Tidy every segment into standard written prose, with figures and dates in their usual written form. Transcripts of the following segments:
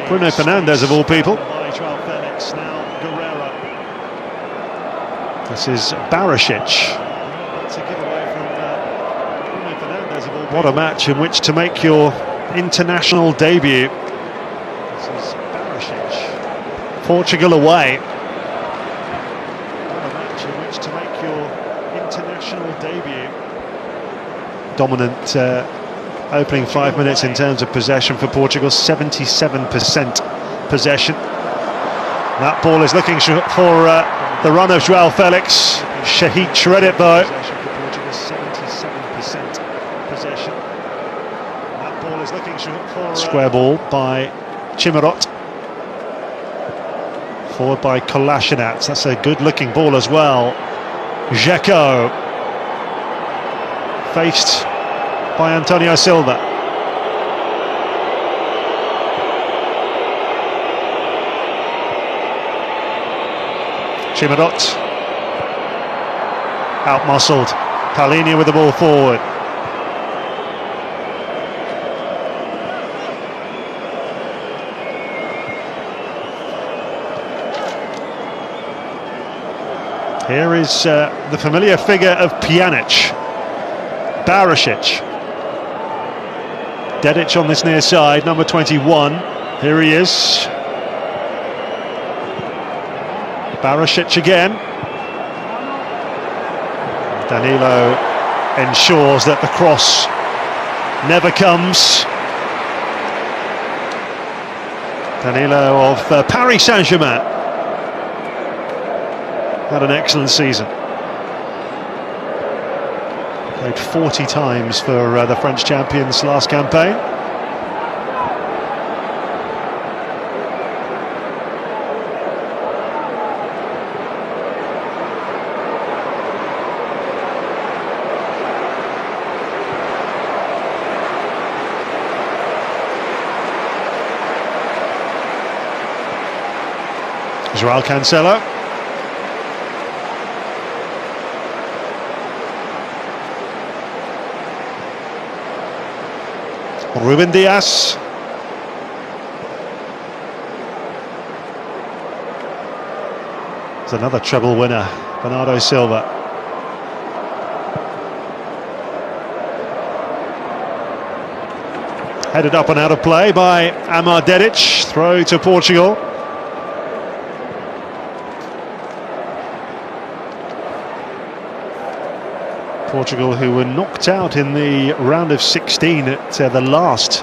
Bruno Fernandes of all people. This is Barisic. What a match in which to make your international debut. This is Barisic. Portugal away. What a match in which to make your international debut. Dominant opening 5 minutes in terms of possession for Portugal, 77% possession. That ball is looking for the run of João Felix. Shahid shred it though. 77% possession. That ball is looking for square ball by Chimarot. Forward by Kolasinac. That's a good looking ball as well. Dzeko. Faced by Antonio Silva. Chimarot. Out-muscled. Palhinha with the ball forward. Here is the familiar figure of Pjanic. Barisic. Dedic on this near side, number 21. Here he is. Barisic again. Danilo ensures that the cross never comes. Danilo of Paris Saint-Germain had an excellent season. Played 40 times for the French champions last campaign. João Cancelo. Ruben Dias. It's another treble winner, Bernardo Silva. Headed up and out of play by Amar Dedic. Throw to Portugal. Portugal, who were knocked out in the round of 16 at the last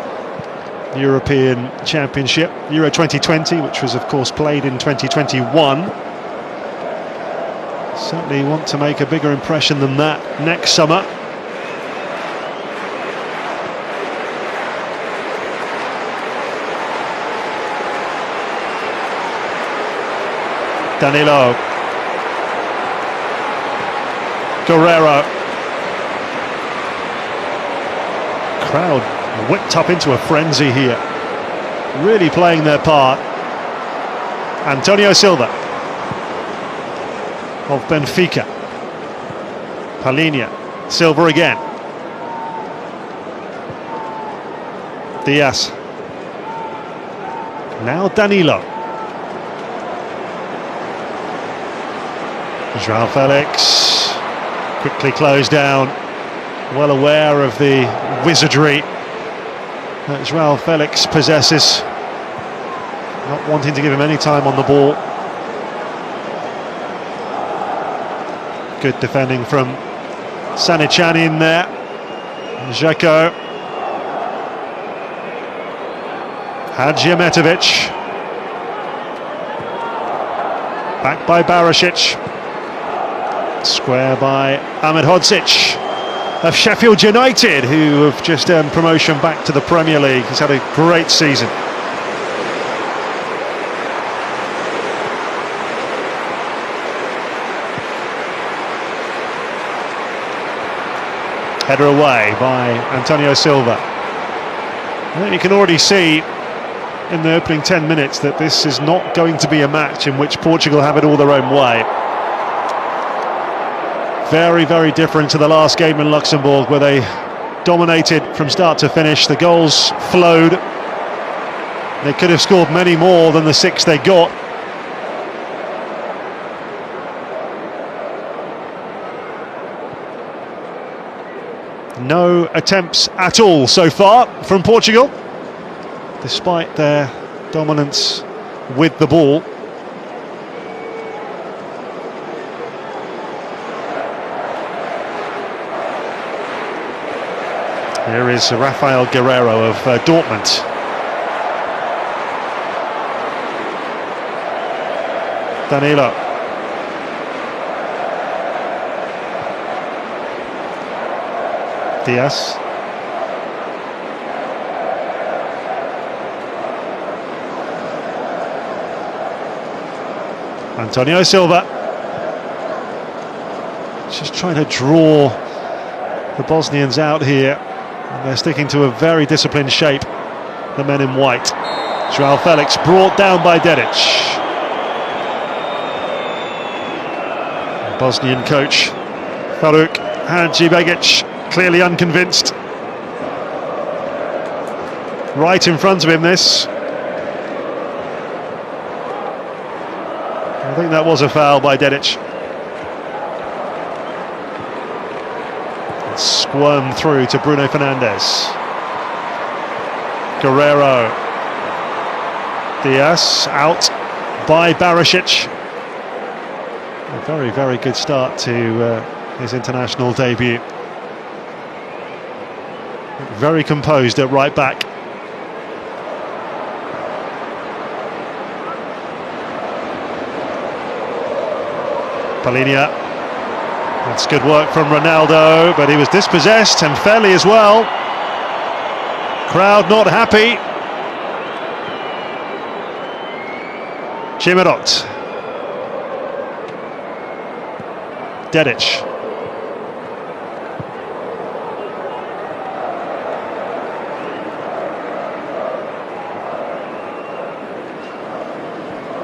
European Championship, Euro 2020, which was of course played in 2021. Certainly want to make a bigger impression than that next summer. Danilo. Guerrero. Crowd whipped up into a frenzy here, really playing their part. Antonio Silva of Benfica. Palhinha. Silva again. Dias. Now Danilo. João Felix quickly closed down, well aware of the wizardry that João Felix possesses, not wanting to give him any time on the ball. Good defending from Sanichani in there. Dzeko. Hadjiametovic. Back by Barisic. Square by Ahmed Hodzic of Sheffield United, who have just earned promotion back to the Premier League. He's had a great season. Header away by Antonio Silva. I think you can already see in the opening 10 minutes that this is not going to be a match in which Portugal have it all their own way. Very, very different to the last game in Luxembourg, where they dominated from start to finish. The goals flowed. They could have scored many more than the 6 they got. No attempts at all so far from Portugal, despite their dominance with the ball. Here is Rafael Guerreiro of Dortmund. Danilo. Diaz. Antonio Silva. Just trying to draw the Bosnians out here. And they're sticking to a very disciplined shape, the men in white. Joao Felix brought down by Dedic. Bosnian coach Faruk Hadžibegić clearly unconvinced. Right in front of him, this. I think that was a foul by Dedic. Squirmed through to Bruno Fernandes. Guerreiro. Diaz out by Barisic. A very, very good start to his international debut. Very composed at right back. Palhinha. That's good work from Ronaldo, but he was dispossessed and fairly as well. Crowd not happy. Chimirot. Dedic.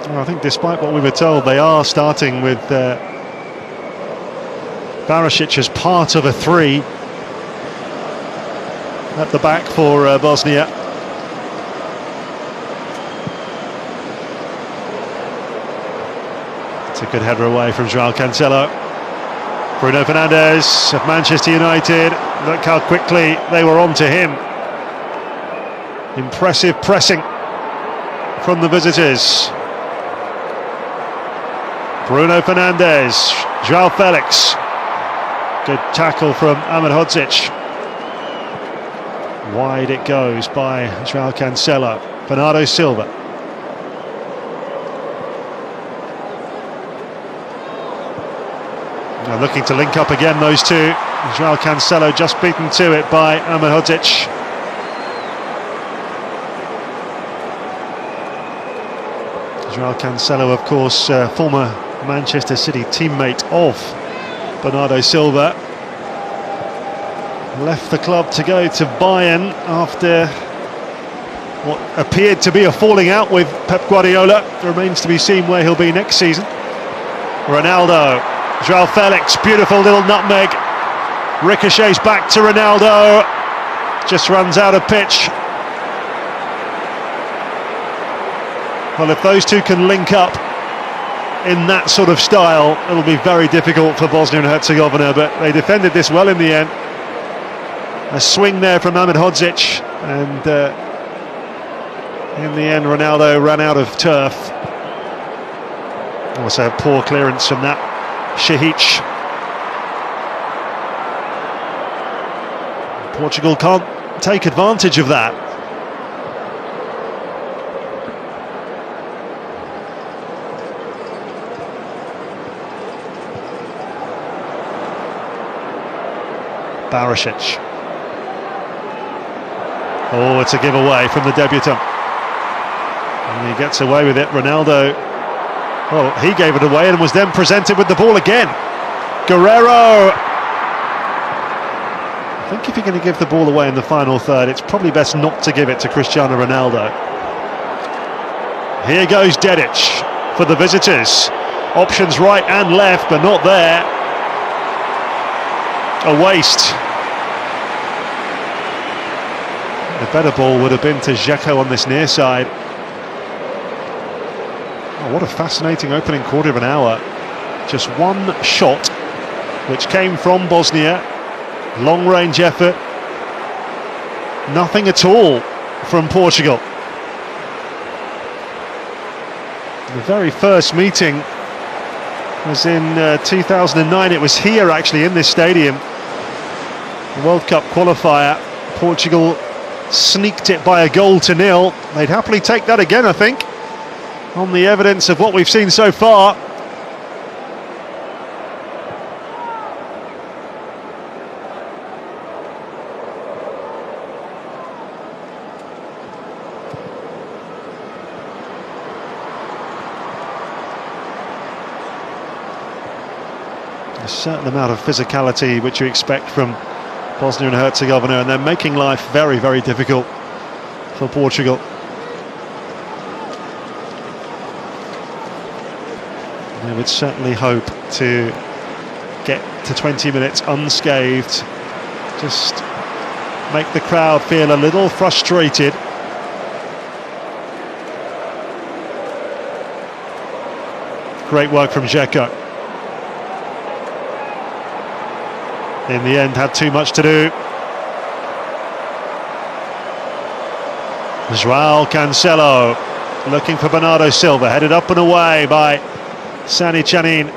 Well, I think despite what we were told, they are starting with Barisic as part of a 3 at the back for Bosnia. It's a good header away from Joao Cancelo. Bruno Fernandes of Manchester United. Look how quickly they were on to him. Impressive pressing from the visitors. Bruno Fernandes, Joao Felix. Good tackle from Ahmed Hodzic. Wide it goes by Joao Cancelo. Bernardo Silva. Now looking to link up again, those two. Joao Cancelo just beaten to it by Ahmed Hodzic. Joao Cancelo, of course, former Manchester City teammate of Bernardo Silva. Left the club to go to Bayern after what appeared to be a falling out with Pep Guardiola. Remains to be seen where he'll be next season. Ronaldo, Joao Felix, beautiful little nutmeg. Ricochets back to Ronaldo. Just runs out of pitch. Well, if those two can link up in that sort of style, it'll be very difficult for Bosnia and Herzegovina, but they defended this well in the end. A swing there from Ahmed Hodzic, and in the end Ronaldo ran out of turf. Also a poor clearance from that Šihić. Portugal can't take advantage of that. Barisic. Oh, it's a giveaway from the debutant. And he gets away with it. Ronaldo, well, he gave it away and was then presented with the ball again. Guerreiro. I think if you're going to give the ball away in the final third, it's probably best not to give it to Cristiano Ronaldo. Here goes Dedic for the visitors. Options right and left, but not there. A waste. The better ball would have been to Dzeko on this near side. Oh, what a fascinating opening quarter of an hour. Just one shot, which came from Bosnia. Long-range effort. Nothing at all from Portugal. The very first meeting was in 2009. It was here, actually, in this stadium. The World Cup qualifier. Portugal sneaked it by 1-0. They'd happily take that again, I think, on the evidence of what we've seen so far. A certain amount of physicality which you expect from Bosnia and Herzegovina, and they're making life very, very difficult for Portugal. They would certainly hope to get to 20 minutes unscathed, just make the crowd feel a little frustrated. Great work from Dzeko. In the end, had too much to do. João Cancelo looking for Bernardo Silva, headed up and away by Sani Chanin.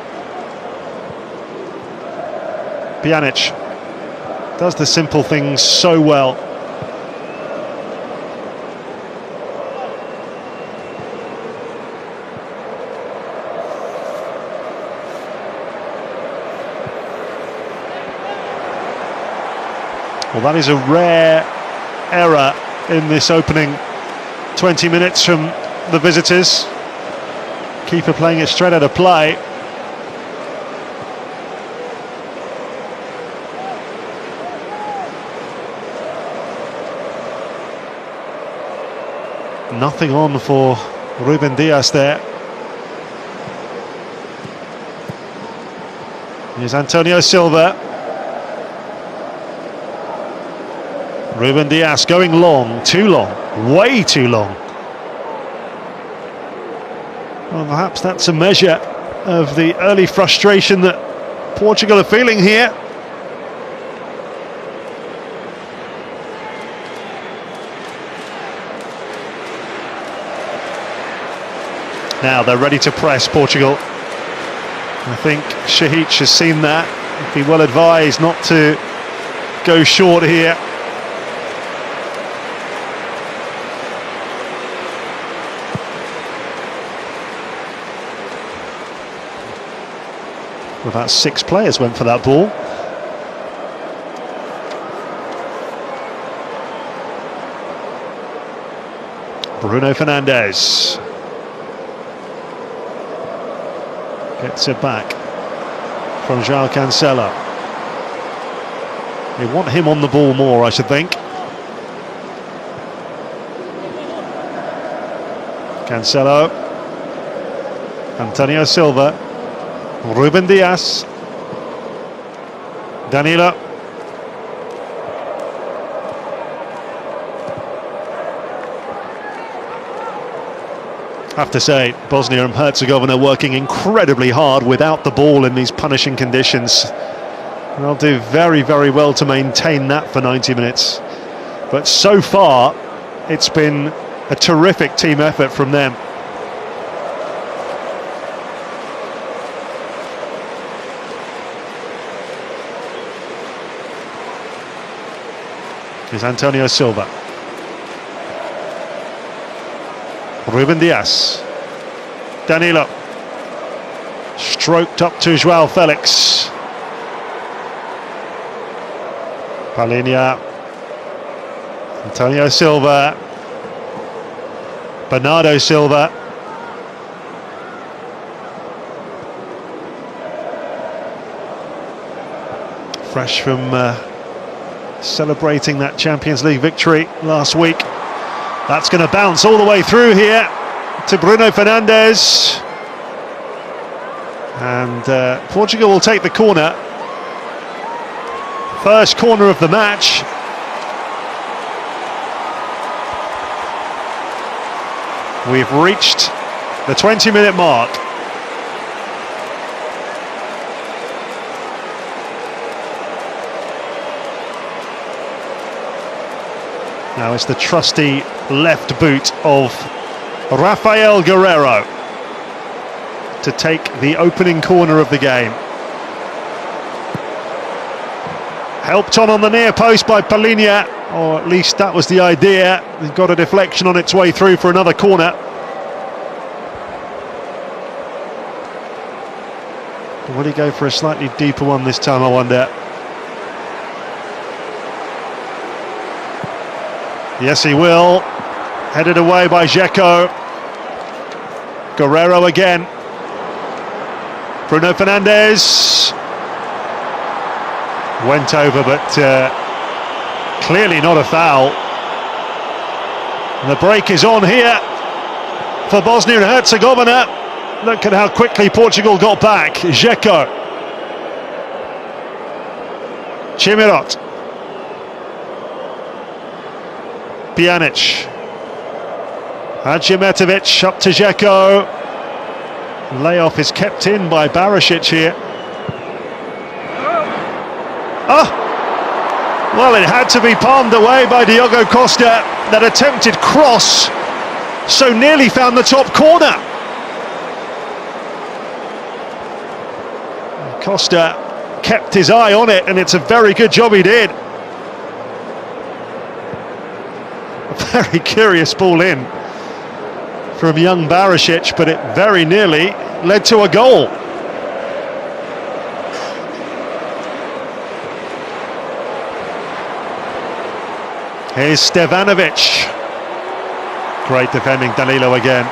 Pjanic does the simple things so well. Well, that is a rare error in this opening 20 minutes from the visitors. Keeper playing it straight out of play. Nothing on for Ruben Dias there. Here's Antonio Silva. Ruben Dias going long, too long, way too long. Well, perhaps that's a measure of the early frustration that Portugal are feeling here. Now they're ready to press, Portugal. I think Shahic has seen that. He'd be well advised not to go short here. About 6 players went for that ball. Bruno Fernandes gets it back from João Cancelo. They want him on the ball more, I should think. Cancelo, Antonio Silva, Ruben Dias, Danilo, have to say, Bosnia and Herzegovina working incredibly hard without the ball in these punishing conditions. They'll do very, very well to maintain that for 90 minutes. But so far, it's been a terrific team effort from them. Is Antonio Silva. Ruben Dias. Danilo. Stroked up to João Felix. Palhinha. Antonio Silva. Bernardo Silva. Fresh from celebrating that Champions League victory last week. That's going to bounce all the way through here to Bruno Fernandes. And Portugal will take the corner. First corner of the match. We've reached The 20-minute mark. Now it's the trusty left boot of Rafael Guerreiro to take the opening corner of the game. Helped on the near post by Palinha, or at least that was the idea. He got a deflection on its way through for another corner. Will he go for a slightly deeper one this time, I wonder? Yes, he will. Headed away by Dzeko. Guerreiro again. Bruno Fernandes. Went over, but clearly not a foul. And the break is on here for Bosnia and Herzegovina. Look at how quickly Portugal got back. Dzeko. Chimirot. Pjanic. Hadjimetovic up to Dzeko. Layoff is kept in by Barisic here. Oh! Well, it had to be palmed away by Diogo Costa. That attempted cross so nearly found the top corner. Costa kept his eye on it, and it's a very good job he did. A very curious ball in from young Barisic, but it very nearly led to a goal. Here's Stevanovic. Great defending, Danilo again.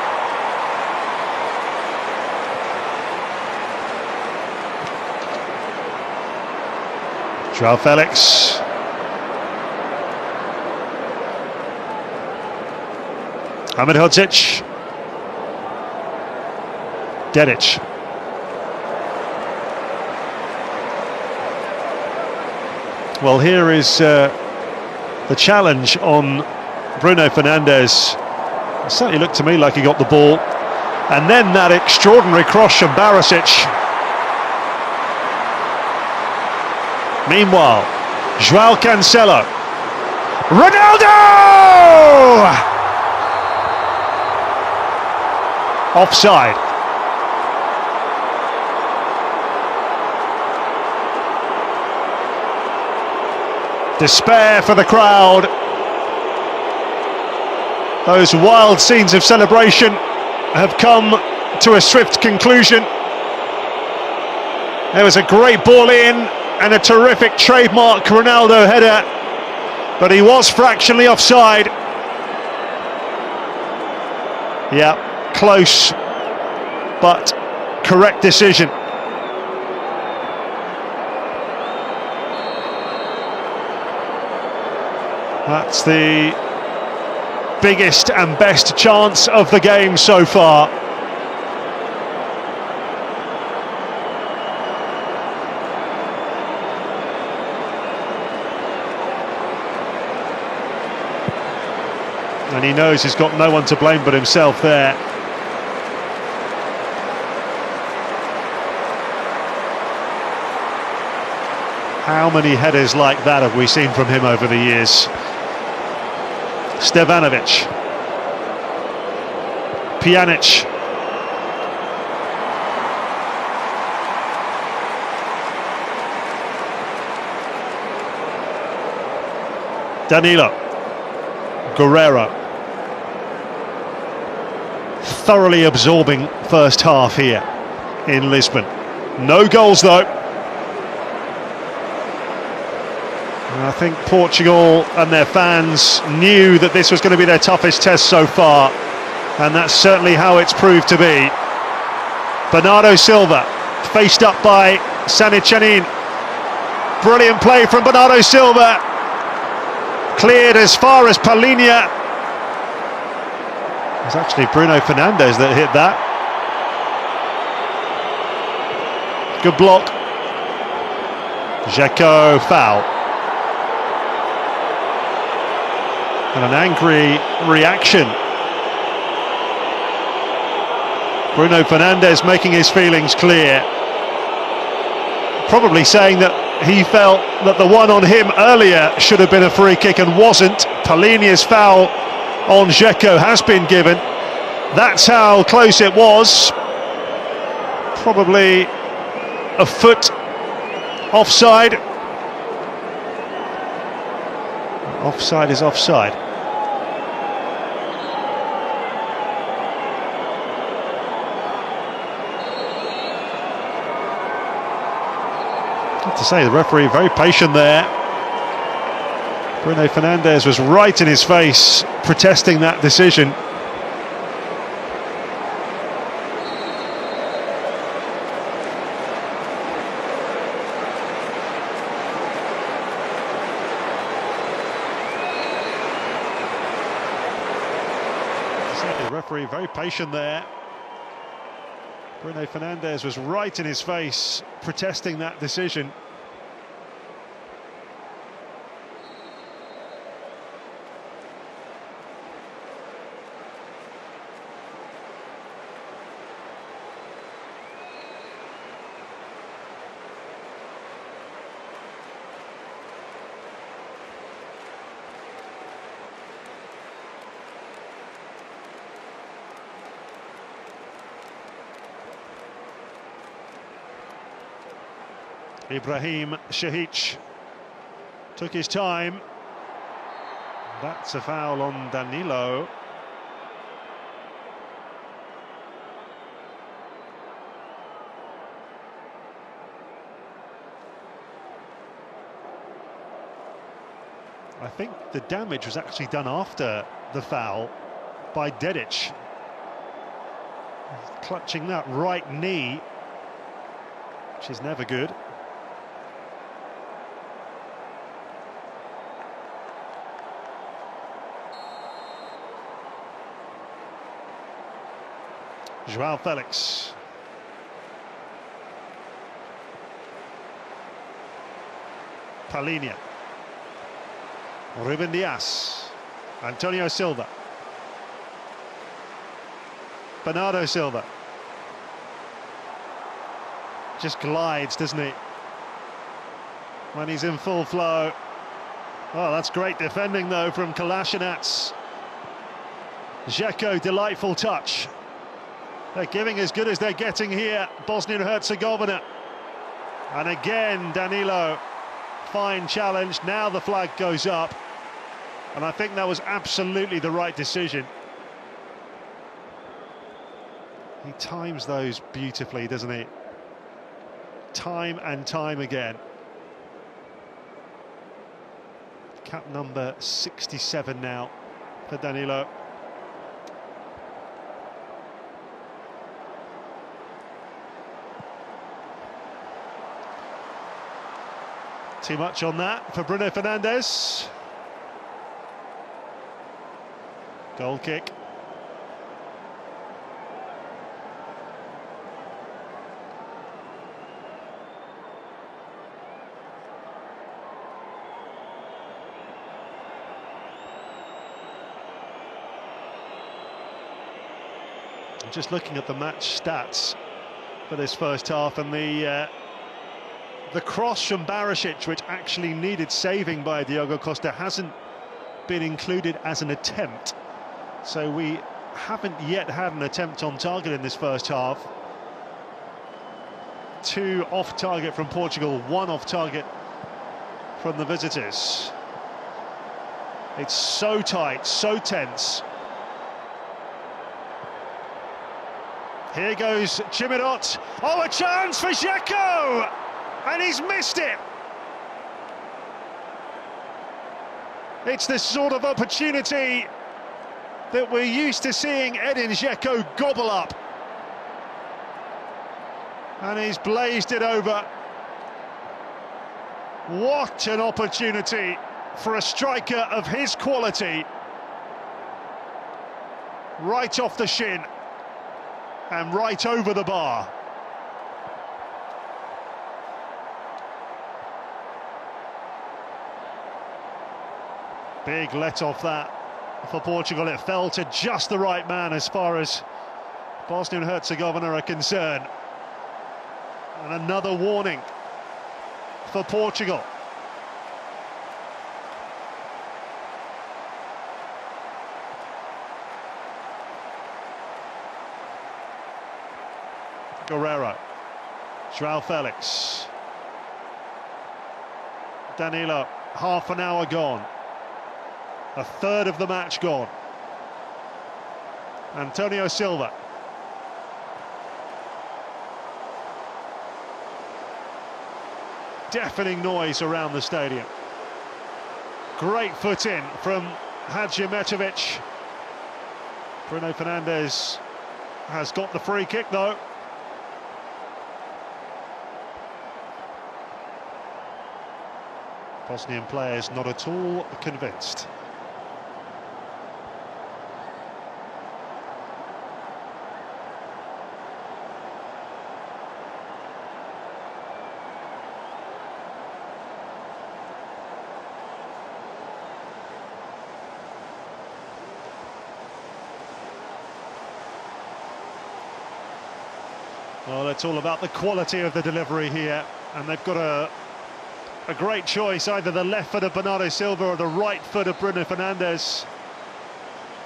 Joao Felix. Hamid Hodzic. Dedic. Well, here is the challenge on Bruno Fernandes. It certainly looked to me like he got the ball. And then that extraordinary cross from Barisic. Meanwhile, Joao Cancelo. Ronaldo! Offside. Despair for the crowd. Those wild scenes of celebration have come to a swift conclusion. There was a great ball in and a terrific trademark Ronaldo header, but he was fractionally offside. Yeah, close, but correct decision. That's the biggest and best chance of the game so far. And he knows he's got no one to blame but himself there. How many headers like that have we seen from him over the years? Stevanovic. Pjanic. Danilo. Guerreiro. Thoroughly absorbing first half here in Lisbon. No goals though. I think Portugal and their fans knew that this was going to be their toughest test so far, and that's certainly how it's proved to be. Bernardo Silva, faced up by Sanicjanin. Brilliant play from Bernardo Silva. Cleared as far as Palinha. It was actually Bruno Fernandes that hit that. Good block. Dzeko, foul. And an angry reaction Bruno Fernandes making his feelings clear. Probably saying that he felt that the one on him earlier should have been a free kick and wasn't. Palhinha's foul on Dzeko has been given. That's how close it was. Probably a foot offside. Offside is offside. I have to say, the referee very patient there. Bruno Fernandes was right in his face, protesting that decision. The referee very patient there. Bruno Fernandes was right in his face, protesting that decision. Ibrahim Shahic took his time. That's a foul on Danilo. I think the damage was actually done after the foul by Dedic. Clutching that right knee, which is never good. João Felix. Palhinha. Ruben Dias. Antonio Silva. Bernardo Silva. Just glides, doesn't he? When he's in full flow. Oh, that's great defending though from Kolasinac. Dzeko, delightful touch. They're giving as good as they're getting here, Bosnia and Herzegovina. And again, Danilo, fine challenge. Now the flag goes up. And I think that was absolutely the right decision. He times those beautifully, doesn't he? Time and time again. Cap number 67 now for Danilo. Too much on that for Bruno Fernandes. Goal kick. Just looking at the match stats for this first half, and the cross from Barisic, which actually needed saving by Diogo Costa, hasn't been included as an attempt. So we haven't yet had an attempt on target in this first half. 2 off target from Portugal, 1 off target from the visitors. It's so tight, so tense. Here goes Chimirot. Oh, a chance for Dzeko! And he's missed it. It's this sort of opportunity that we're used to seeing Edin Dzeko gobble up. And he's blazed it over. What an opportunity for a striker of his quality. Right off the shin and right over the bar. Big let off that for Portugal. It fell to just the right man as far as Bosnia and Herzegovina are concerned. And another warning for Portugal. Guerrero, João Felix, Danilo, half an hour gone, a third of the match gone. Antonio Silva, deafening noise around the stadium. Great foot in from Hadjimetovic. Bruno Fernandes has got the free kick though. Bosnian players not at all convinced. Well, it's all about the quality of the delivery here, and they've got a great choice, either the left foot of Bernardo Silva or the right foot of Bruno Fernandes.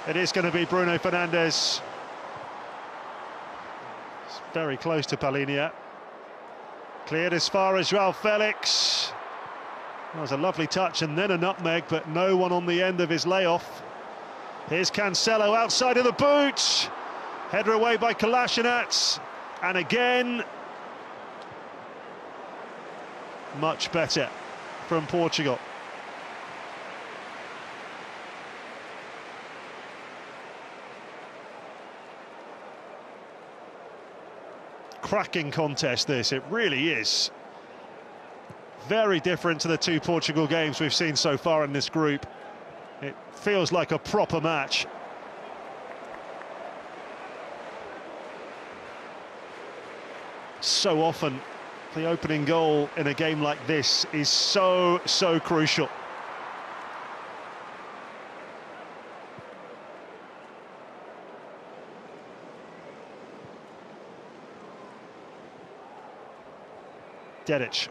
It is going to be Bruno Fernandes. It's very close to Palhinha. Cleared as far as João Felix. That was a lovely touch and then a nutmeg, but no one on the end of his layoff. Here's Cancelo outside of the boot. Header away by Kolasinac. And again, much better from Portugal. Cracking contest this, it really is. Very different to the two Portugal games we've seen so far in this group. It feels like a proper match. So often the opening goal in a game like this is so crucial. Dedic.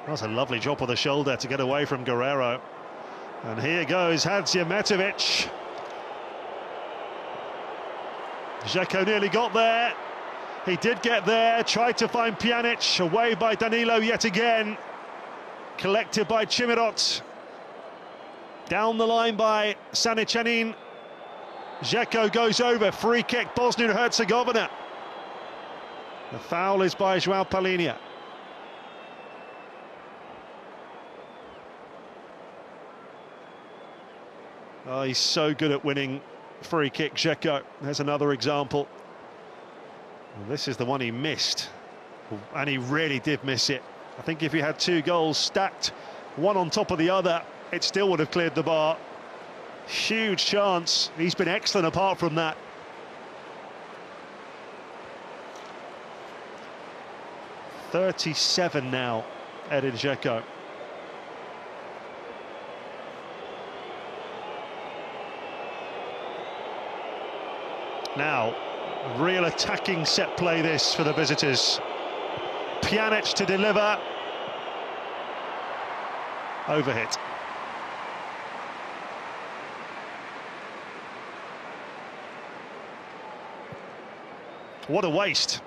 That was a lovely drop of the shoulder to get away from Guerrero. And here goes Hadjimetovic. Dzeko nearly got there. He did get there, tried to find Pjanic, away by Danilo yet again. Collected by Chimirot. Down the line by Sanicanin. Dzeko goes over, free kick, Bosnia and Herzegovina. The foul is by João Palhinha. Oh, he's so good at winning free kick, Dzeko. There's another example. Well, this is the one he missed, and he really did miss it. I think if he had two goals stacked, one on top of the other, it still would have cleared the bar. Huge chance. He's been excellent apart from that. .37 now, Edin Dzeko. Now, real attacking set play this for the visitors. Pjanic to deliver. Overhit. What a waste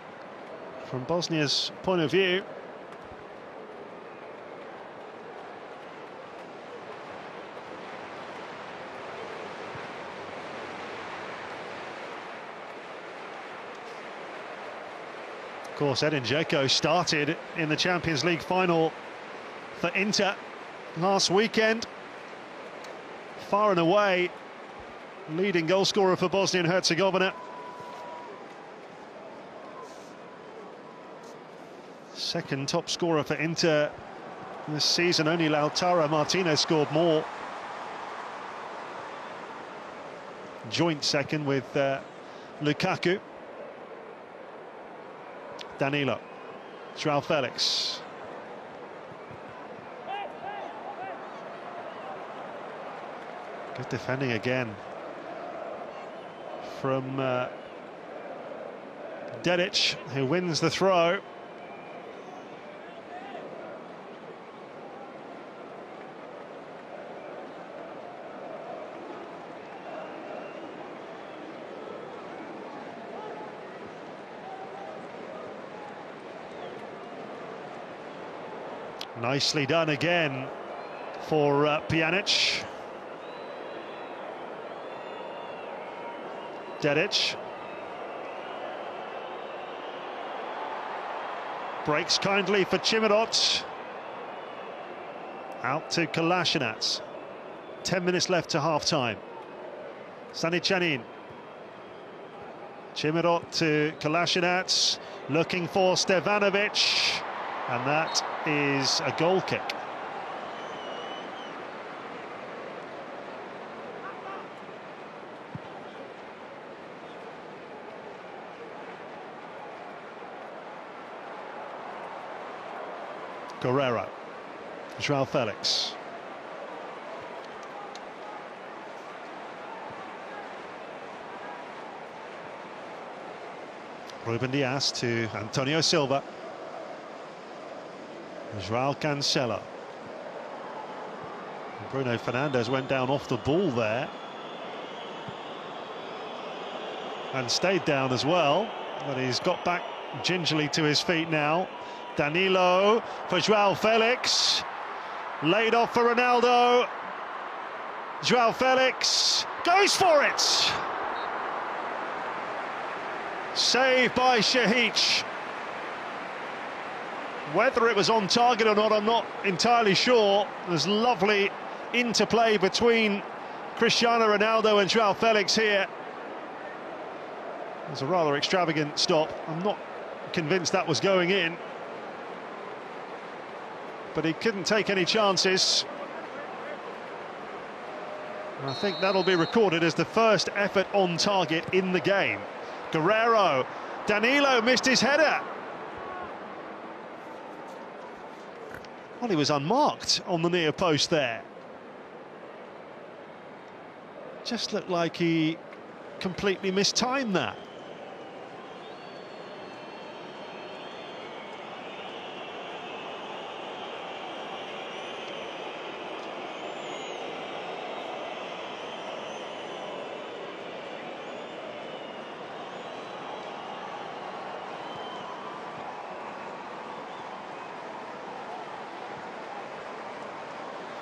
from Bosnia's point of view. Of course, Edin Dzeko started in the Champions League final for Inter last weekend. Far and away leading goal scorer for Bosnia and Herzegovina. Second top scorer for Inter this season. Only Lautaro Martinez scored more. Joint second with Lukaku. Danilo, João Felix. Good defending again from Dedic, who wins the throw. Nicely done again for Pjanic. Dedic. Breaks kindly for Chimirot. Out to Kolasinac. 10 minutes left to half-time. Stanichanin. Chimirot to Kolasinac. Looking for Stevanovic. And that is a goal kick. Guerrero, João Felix. Ruben Dias to Antonio Silva. João Cancelo. Bruno Fernandes went down off the ball there. And stayed down as well, but he's got back gingerly to his feet now. Danilo for João Felix, laid off for Ronaldo. João Felix goes for it. Saved by Šehić. Whether it was on target or not, I'm not entirely sure. There's lovely interplay between Cristiano Ronaldo and João Felix here. It was a rather extravagant stop. I'm not convinced that was going in, but he couldn't take any chances. And I think that'll be recorded as the first effort on target in the game. Guerrero, Danilo missed his header. Well, he was unmarked on the near post there. Just looked like he completely mistimed that.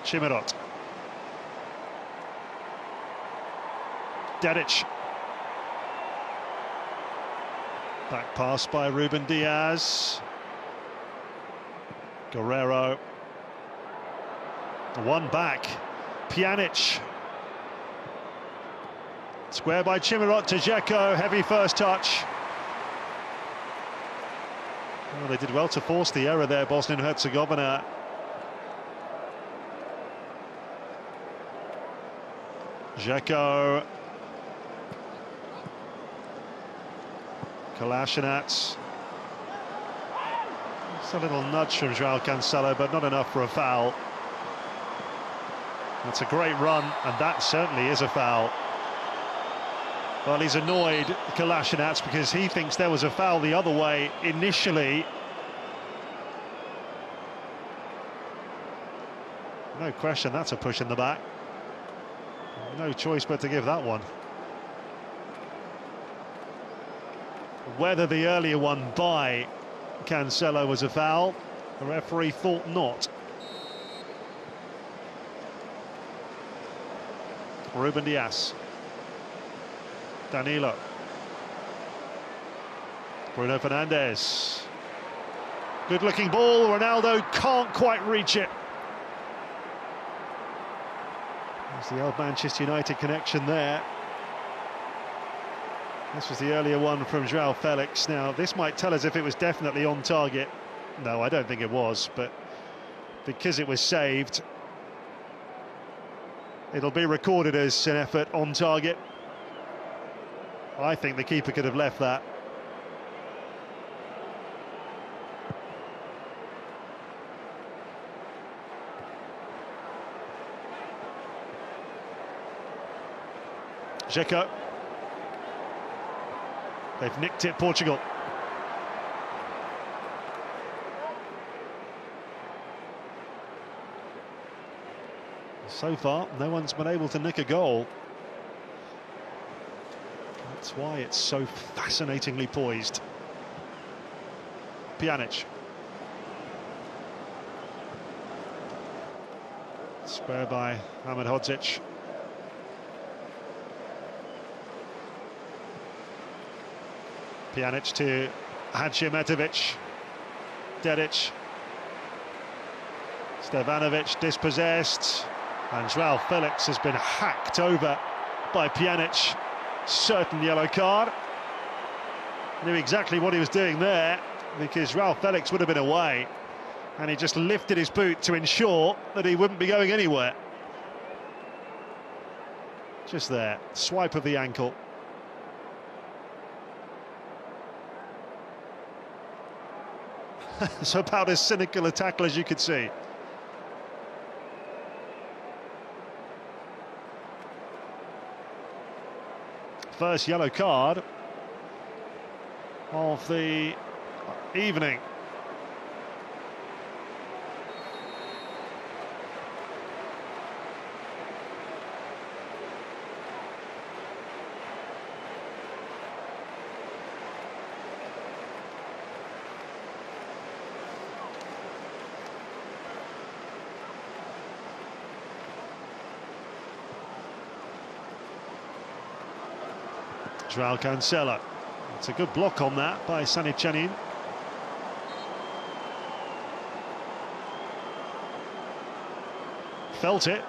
Chimirot. Dedic. Back pass by Ruben Dias. Guerrero. One back. Pjanic. Square by Chimirot to Dzeko. Heavy first touch. Well, they did well to force the error there, Bosnia and Herzegovina. Dzeko. Kolasinac. It's a little nudge from João Cancelo, but not enough for a foul. That's a great run, and that certainly is a foul. Well, he's annoyed, Kolasinac, because he thinks there was a foul the other way initially. No question, that's a push in the back. No choice but to give that one. Whether the earlier one by Cancelo was a foul, the referee thought not. Ruben Dias. Danilo. Bruno Fernandes. Good looking ball, Ronaldo can't quite reach it. There's the old Manchester United connection there. This was the earlier one from João Felix. Now, this might tell us if it was definitely on target. No, I don't think it was, but because it was saved, it'll be recorded as an effort on target. I think the keeper could have left that. Dzeko. They've nicked it, Portugal. So far, no one's been able to nick a goal. That's why it's so fascinatingly poised. Pjanic. Square by Ahmed Hodzic. Pjanic to Hadjimetovic. Dedic. Stevanovic dispossessed. And Joao Felix has been hacked over by Pjanic. Certain yellow card. Knew exactly what he was doing there, because Joao Felix would have been away, and he just lifted his boot to ensure that he wouldn't be going anywhere. Just there, swipe of the ankle. It's about as cynical a tackle as you could see. First yellow card of the evening. Joao Cancelo. It's a good block on that by Sanicanin. Felt it.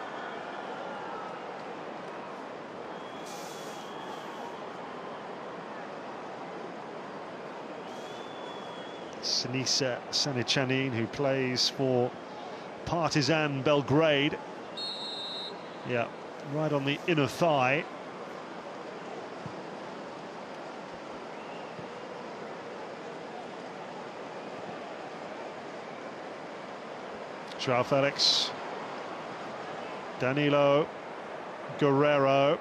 Sinisa Sanicanin, who plays for Partizan Belgrade. Yeah, right on the inner thigh. Joao Felix, Danilo, Guerrero.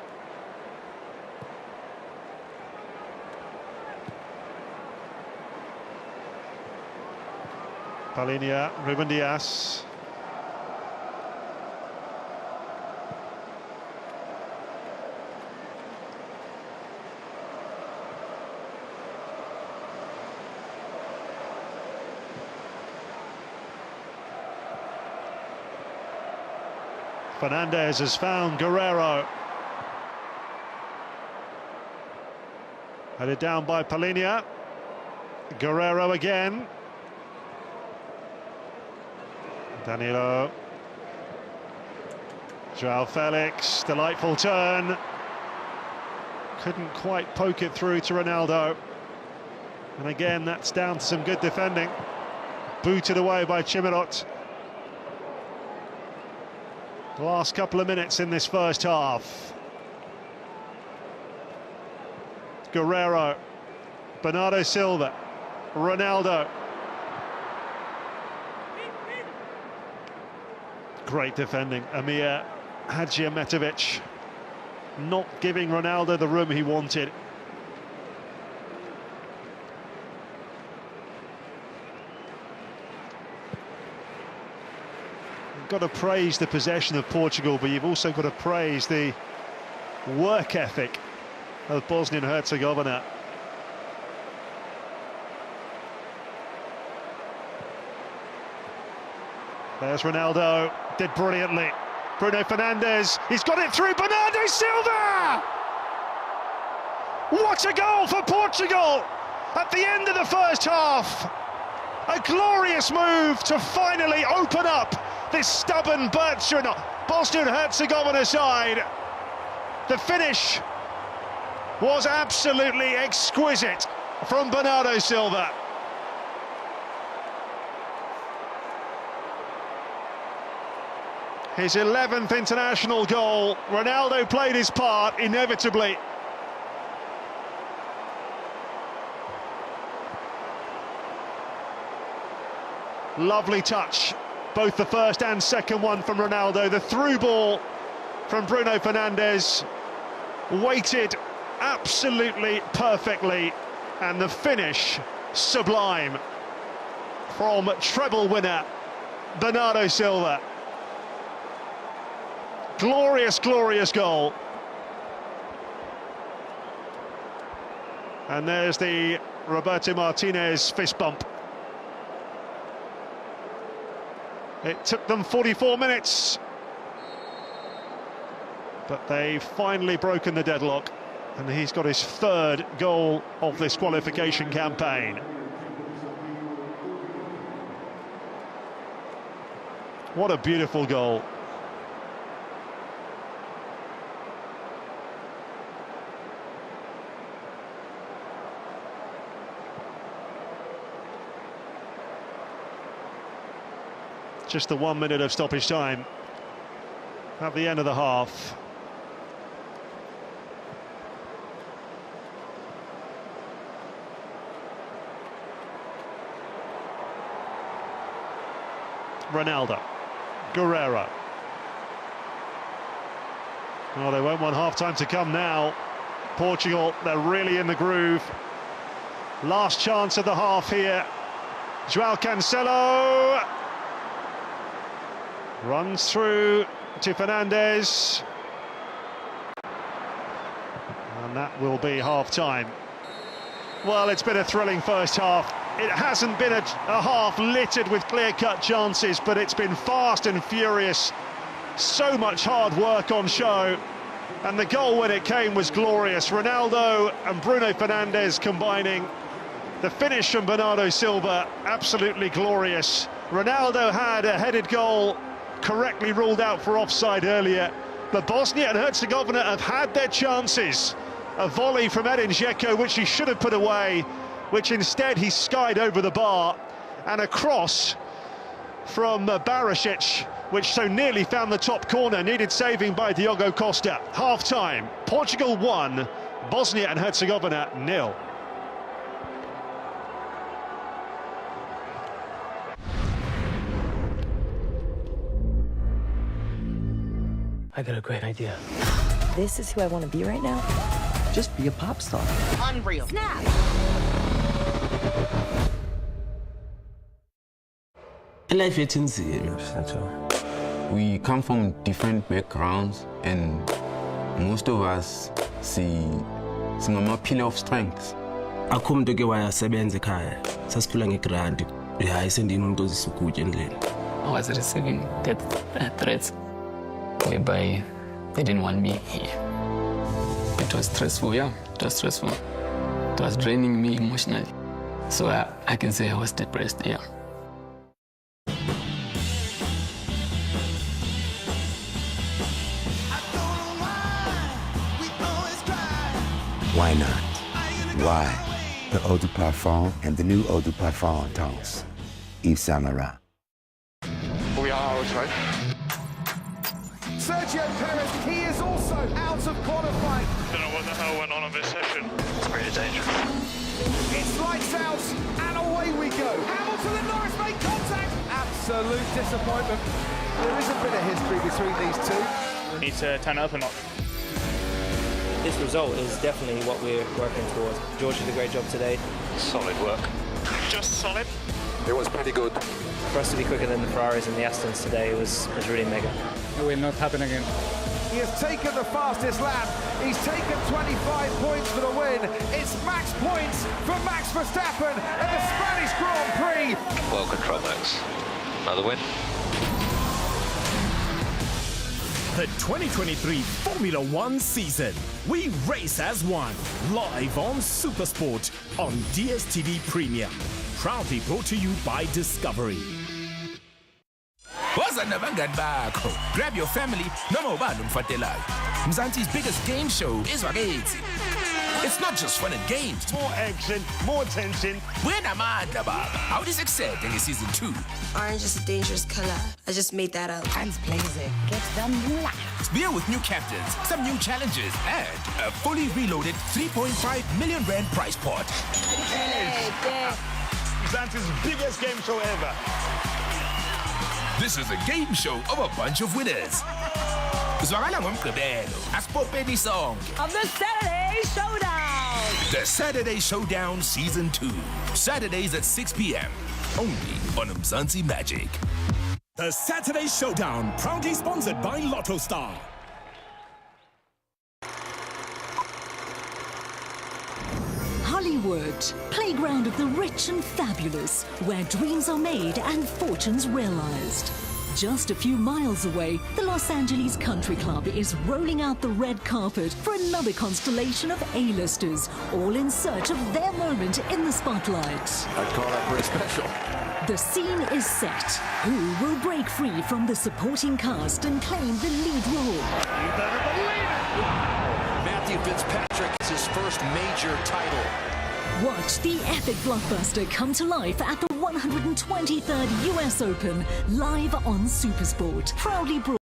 Palhinha, Ruben Dias. Fernandez has found Guerrero. Headed down by Palhinha. Guerrero again. Danilo. Joao Felix, delightful turn. Couldn't quite poke it through to Ronaldo. And again, that's down to some good defending. Booted away by Chimirot. The last couple of minutes in this first half. Guerrero, Bernardo Silva, Ronaldo. Great defending, Amir Hadjimetovic, not giving Ronaldo the room he wanted. Got to praise the possession of Portugal, but you've also got to praise the work ethic of Bosnia and Herzegovina. There's Ronaldo, did brilliantly. Bruno Fernandes, he's got it through. Bernardo Silva! What a goal for Portugal at the end of the first half. A glorious move to finally open up this stubborn Bosnia and Herzegovina side. The finish was absolutely exquisite from Bernardo Silva. His 11th international goal. Ronaldo played his part inevitably. Lovely touch, both the first and second one from Ronaldo. The through ball from Bruno Fernandes, weighted absolutely perfectly, and the finish sublime from treble winner Bernardo Silva. Glorious, glorious goal. And there's the Roberto Martinez fist bump. It took them 44 minutes, but they've finally broken the deadlock, and he's got his third goal of this qualification campaign. What a beautiful goal. Just the 1 minute of stoppage time at the end of the half. Ronaldo, Guerrero. Oh, they won't want half-time to come now. Portugal, they're really in the groove. Last chance of the half here. João Cancelo runs through to Fernandes. And that will be half-time. Well, it's been a thrilling first half. It hasn't been a half littered with clear-cut chances, but it's been fast and furious. So much hard work on show. And the goal, when it came, was glorious. Ronaldo and Bruno Fernandes combining. The finish from Bernardo Silva, absolutely glorious. Ronaldo had a headed goal correctly ruled out for offside earlier. But Bosnia and Herzegovina have had their chances. A volley from Edin Dzeko, which he should have put away, which instead he skied over the bar, and a cross from Barisic, which so nearly found the top corner, needed saving by Diogo Costa. Half-time, Portugal 1, Bosnia and Herzegovina 0. I got a great idea. This is who I want to be right now? Just be a pop star. Unreal. Snap! Life is insane. We come from different backgrounds, and most of us see a pillar of strength. Akho umuntu ke wayasebenza ekhaya. Sasifula ngegrant. Hayi sendini umuntu ozisukuthe endlini. I was receiving death threats whereby they didn't want me here. It was stressful, yeah, it was stressful. It was draining me emotionally. So I can say I was depressed, yeah. Why not? Why? The Eau de Parfum and the new Eau de Parfum Intense. Yves Saint Laurent. We are outside. Sergio Perez, he is also out of qualifying. Don't know what the hell went on in this session. It's really dangerous. It's lights out, and away we go. Hamilton and Norris make contact. Absolute disappointment. There is a bit of history between these two. Need to turn it up a notch. This result is definitely what we're working towards. George did a great job today. Solid work. Just solid. It was pretty good. For us to be quicker than the Ferraris and the Astons today was really mega. It will not happen again. He has taken the fastest lap. He's taken 25 points for the win. It's max points for Max Verstappen at the Spanish Grand Prix. Well controlled, Max. Another win. The 2023 Formula One season. We race as one. Live on Supersport on DSTV Premium. Proudly brought to you by Discovery. Grab your family, noma ubani umfatelayo. Mzansi's biggest game show is Wagetsi. It's not just fun and games. More action, more tension. We're Namanda, Baba. How is exciting in season 2? Orange is a dangerous color. I just made that up. Hands blazing. Get them black. Beer with new captains, some new challenges, and a fully reloaded 3.5 million rand prize pot. Mzansi's biggest game show ever. This is a game show of a bunch of winners. Zwakala ngomgqibelo, asipopeni sonke. On the Saturday Showdown. The Saturday Showdown Season 2. Saturdays at 6 p.m. Only on Mzansi Magic. The Saturday Showdown, proudly sponsored by Lotto Star. Hollywood, playground of the rich and fabulous, where dreams are made and fortunes realized. Just a few miles away, the Los Angeles Country Club is rolling out the red carpet for another constellation of A-listers, all in search of their moment in the spotlight. I'd call that pretty special. The scene is set. Who will break free from the supporting cast and claim the lead role? You better believe it! Matthew Fitzpatrick is his first major title. Watch the epic blockbuster come to life at the 123rd US Open, live on SuperSport. Proudly brought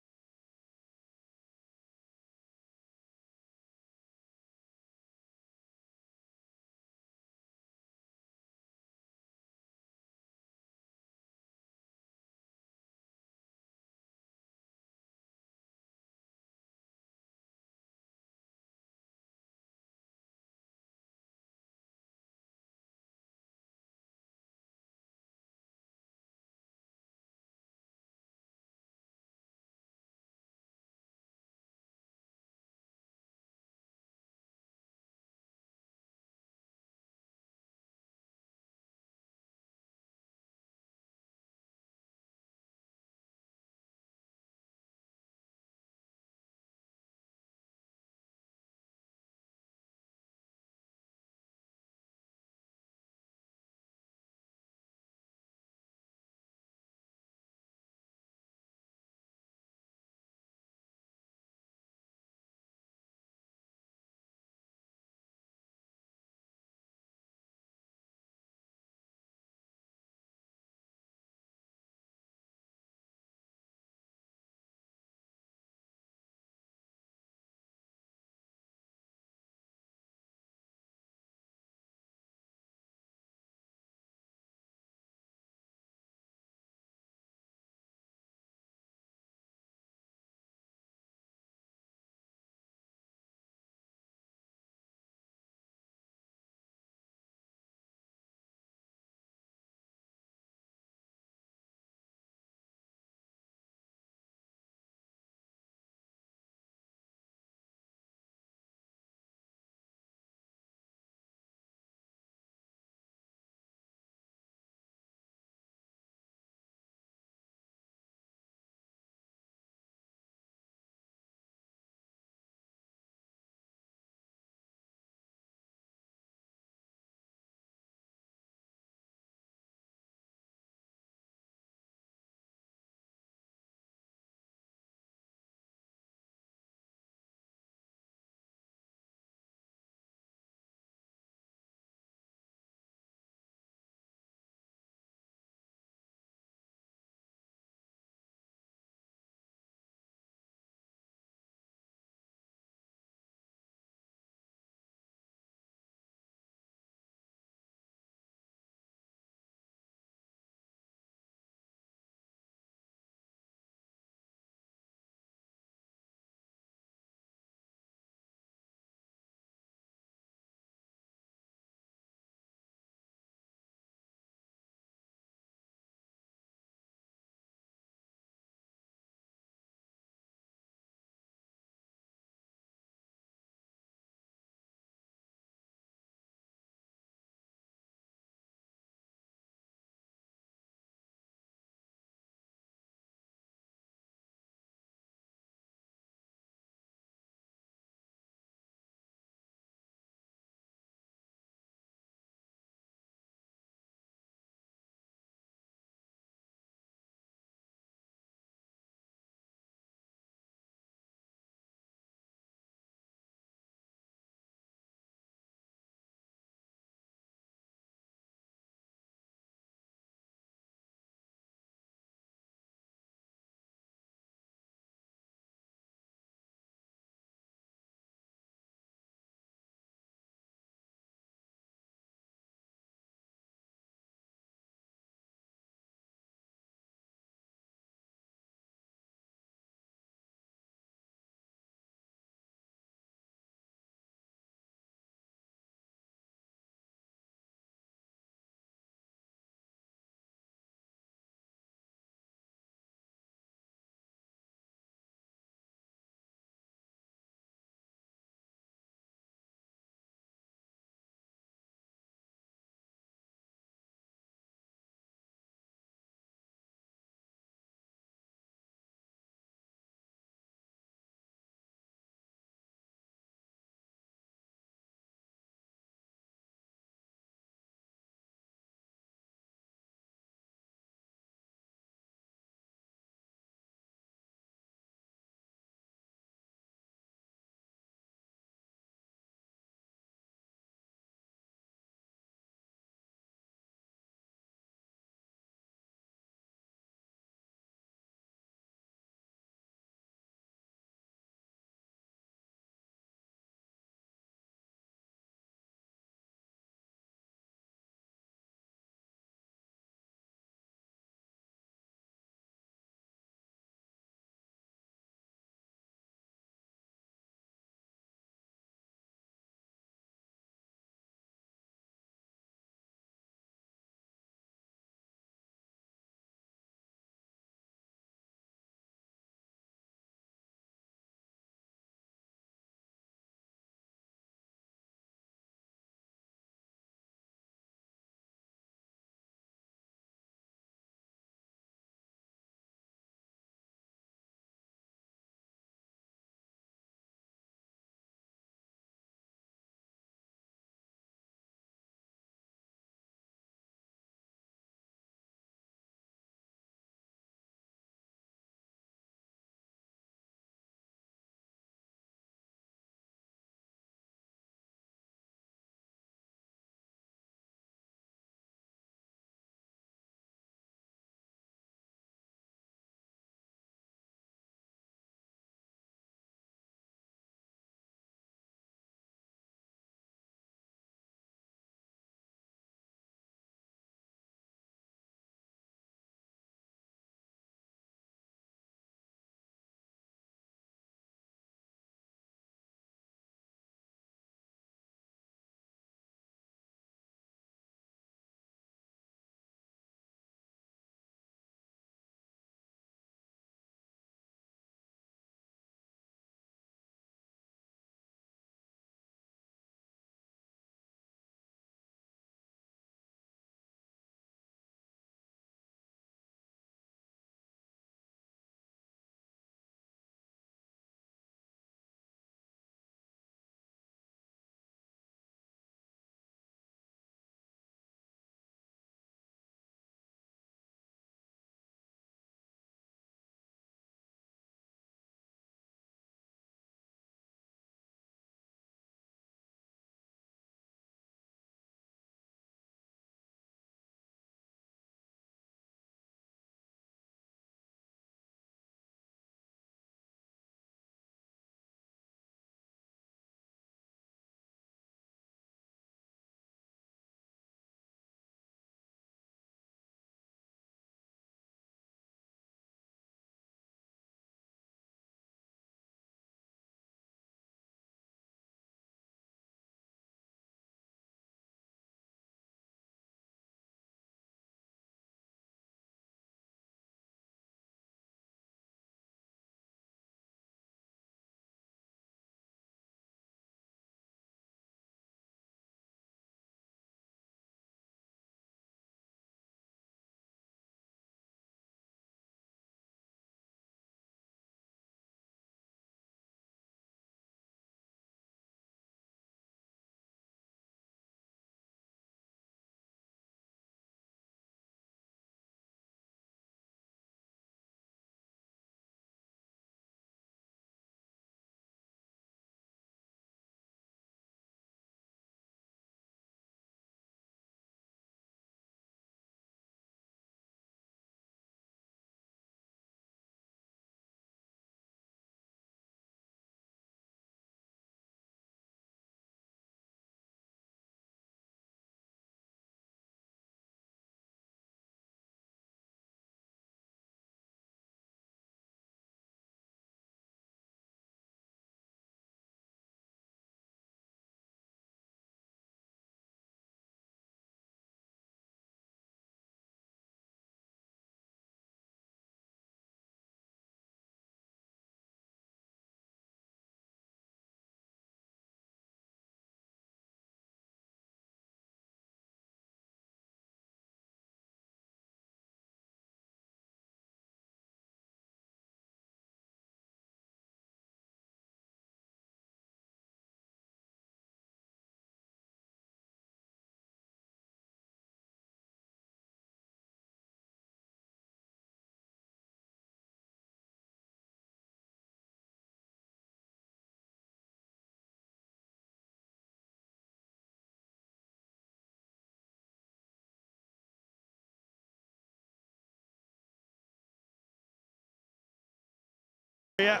Yeah.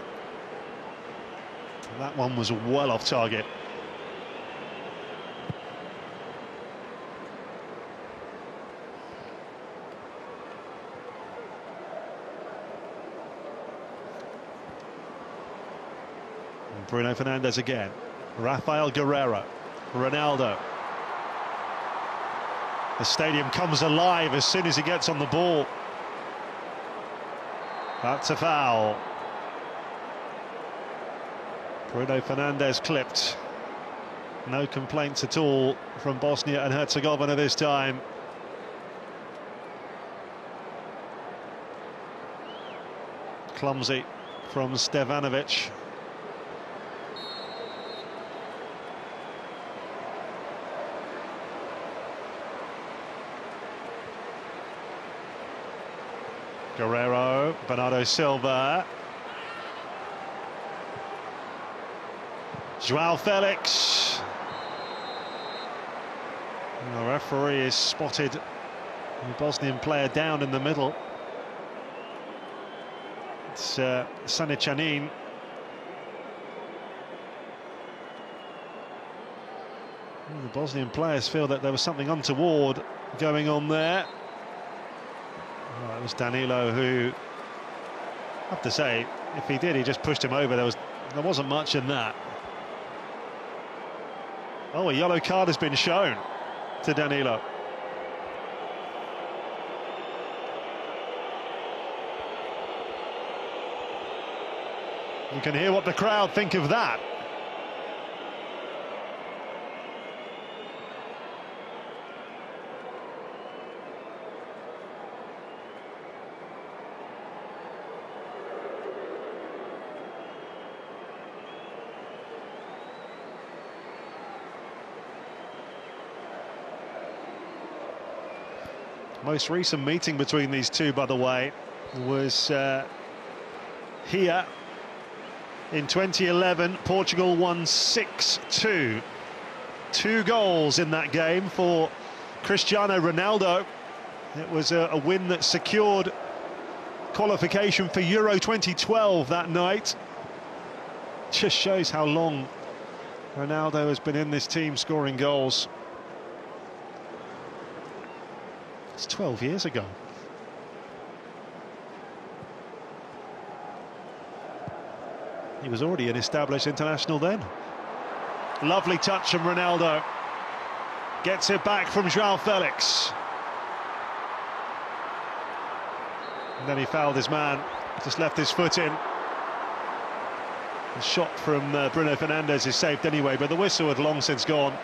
That one was well off target. And Bruno Fernandes again. Rafael Guerreiro. Ronaldo. The stadium comes alive as soon as he gets on the ball. That's a foul. Bruno Fernandes clipped. No complaints at all from Bosnia and Herzegovina this time. Clumsy from Stevanovic. Guerreiro, Bernardo Silva. João Felix. And the referee has spotted the Bosnian player down in the middle. It's Sanicanin. The Bosnian players feel that there was something untoward going on there. Well, it was Danilo who, I have to say, if he did, he just pushed him over. There wasn't much in that. Oh, a yellow card has been shown to Danilo. You can hear what the crowd think of that. Most recent meeting between these two, by the way, was here in 2011. Portugal won 6-2. 2 goals in that game for Cristiano Ronaldo. It was a win that secured qualification for Euro 2012 that night. Just shows how long Ronaldo has been in this team scoring goals. It's 12 years ago. He was already an established international then. Lovely touch from Ronaldo. Gets it back from João Felix. And then he fouled his man, just left his foot in. The shot from Bruno Fernandes is saved anyway, but the whistle had long since gone.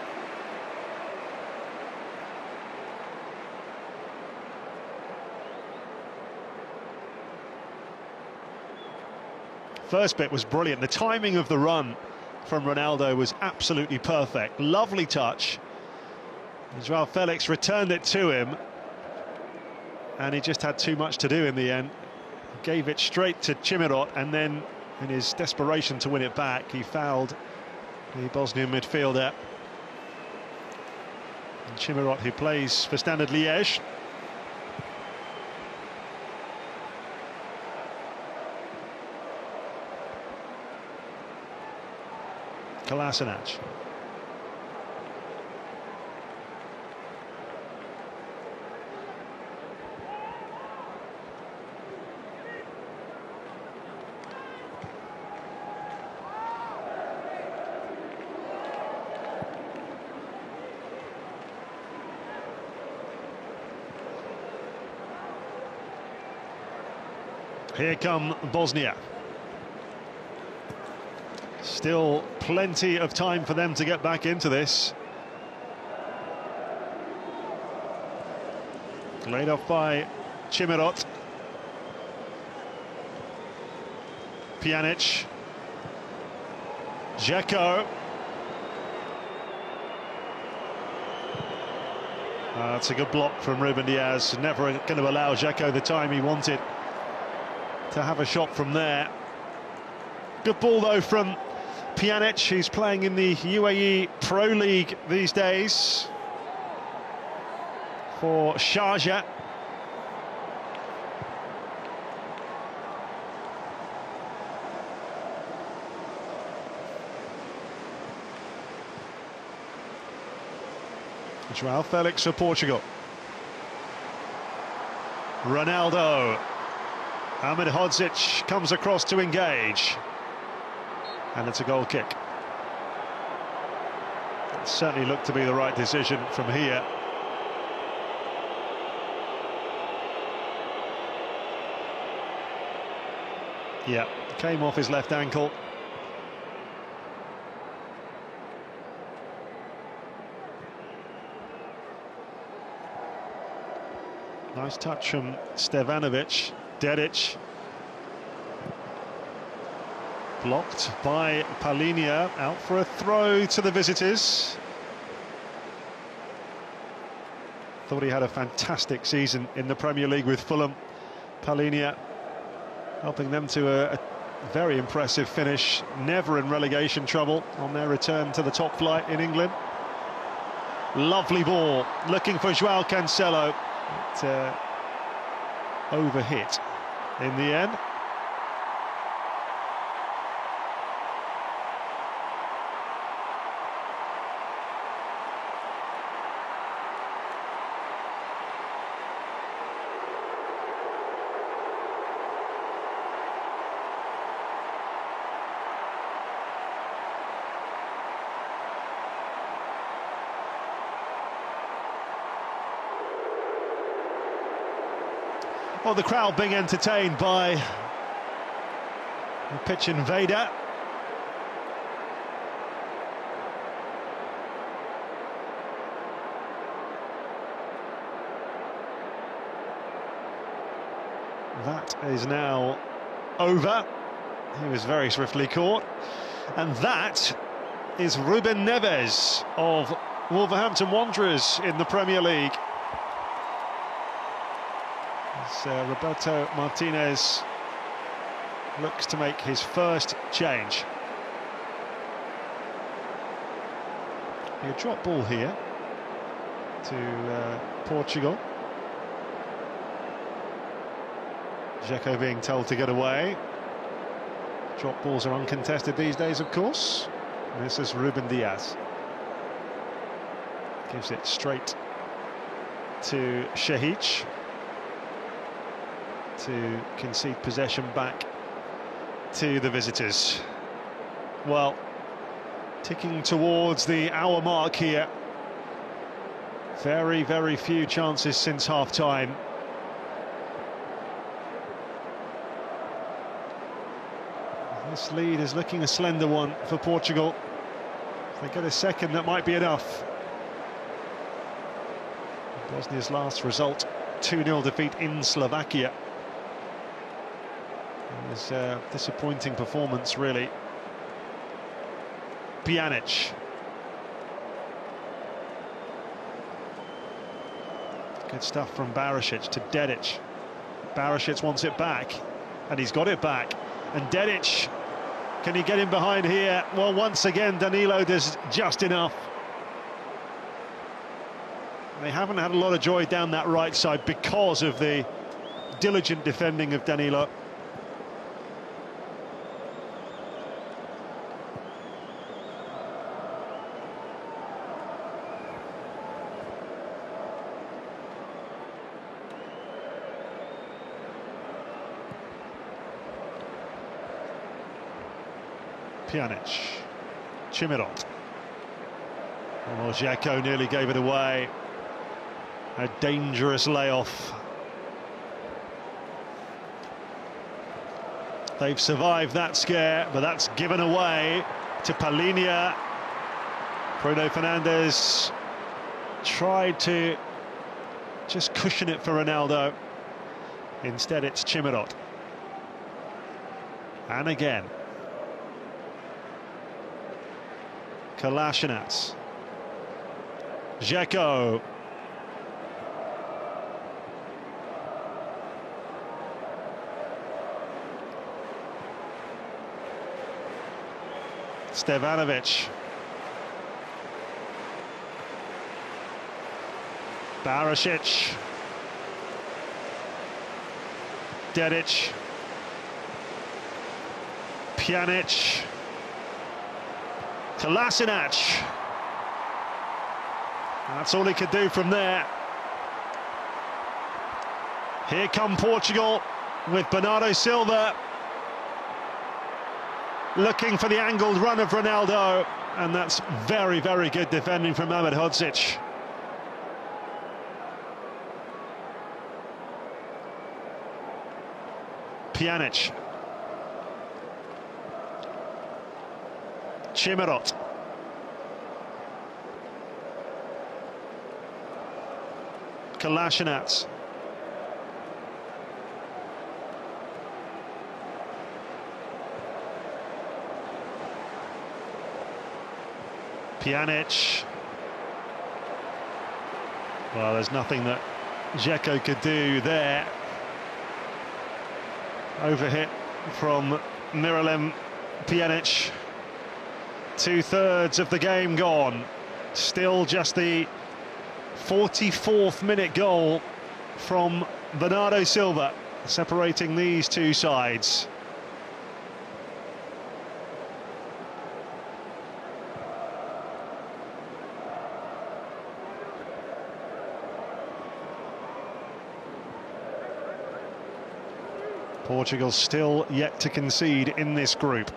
First bit was brilliant. The timing of the run from Ronaldo was absolutely perfect. Lovely touch. João Felix returned it to him, and he just had too much to do in the end. He gave it straight to Chimirot, and then in his desperation to win it back, he fouled the Bosnian midfielder. And Chimirot, who plays for Standard Liège. Kolasinac. Here come Bosnia. Still plenty of time for them to get back into this. Laid off by Chimirot. Pjanic. Dzeko. That's a good block from Ruben Diaz. Never going to allow Dzeko the time he wanted to have a shot from there. Good ball though from Pjanic, who's playing in the UAE Pro League these days for Sharjah. João Felix for Portugal. Ronaldo. Ahmed Hodzic comes across to engage. And it's a goal kick. It certainly looked to be the right decision from here. Yeah, came off his left ankle. Nice touch from Stevanovic. Dedic. Blocked by Palinia, out for a throw to the visitors. Thought he had a fantastic season in the Premier League with Fulham. Palinia helping them to a very impressive finish, never in relegation trouble on their return to the top flight in England. Lovely ball, looking for João Cancelo. It overhit in the end. Well, the crowd being entertained by the pitch invader. That is now over. He was very swiftly caught. And that is Ruben Neves of Wolverhampton Wanderers in the Premier League. Roberto Martinez looks to make his first change. A drop ball here to Portugal. Dzeko being told to get away. Drop balls are uncontested these days, of course. And this is Ruben Diaz. Gives it straight to Šehić to concede possession back to the visitors. Well, ticking towards the hour mark here. Very, very few chances since half-time. This lead is looking a slender one for Portugal. If they get a second, that might be enough. Bosnia's last result, 2-0 defeat in Slovakia. It was a disappointing performance, really. Pjanic. Good stuff from Barisic to Dedic. Barisic wants it back, and he's got it back. And Dedic, can he get him behind here? Well, once again, Danilo does just enough. They haven't had a lot of joy down that right side because of the diligent defending of Danilo. Pjanic, Chimirot. Oh, Dzeko nearly gave it away. A dangerous layoff. They've survived that scare, but that's given away to Palinia. Bruno Fernandes tried to just cushion it for Ronaldo. Instead, it's Chimirot. And again. Kolasinac. Dzeko. Stevanovic. Barisic. Dedic. Pjanic. Kolasinac. That's all he could do from there. Here come Portugal with Bernardo Silva looking for the angled run of Ronaldo, and that's very, very good defending from Ahmed Hodzic. Pjanic. Chimarot. Kolasinac. Pjanic. Well, there's nothing that Dzeko could do there. Overhit from Miralem Pjanic. 2/3 of the game gone. Still just the 44th minute goal from Bernardo Silva, separating these two sides. Portugal still yet to concede in this group.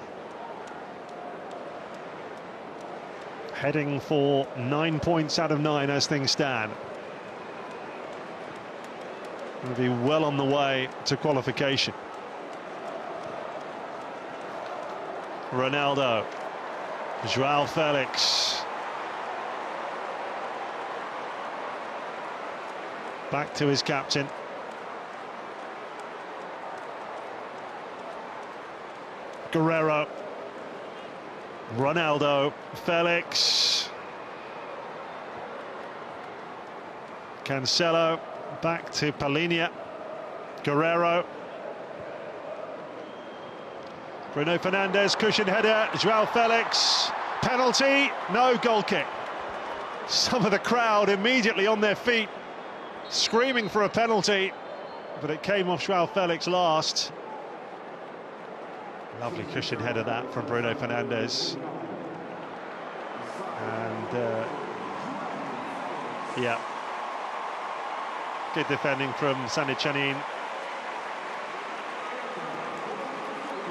Heading for 9 points out of 9 as things stand. Will be well on the way to qualification. Ronaldo. João Felix. Back to his captain. Guerrero. Ronaldo. Felix. Cancelo. Back to Palhinha. Guerrero. Bruno Fernandes, cushion header. João Felix. Penalty. No, goal kick. Some of the crowd immediately on their feet, screaming for a penalty, but it came off João Felix last. Lovely cushion header that from Bruno Fernandes. And yeah, good defending from Sané Chanin.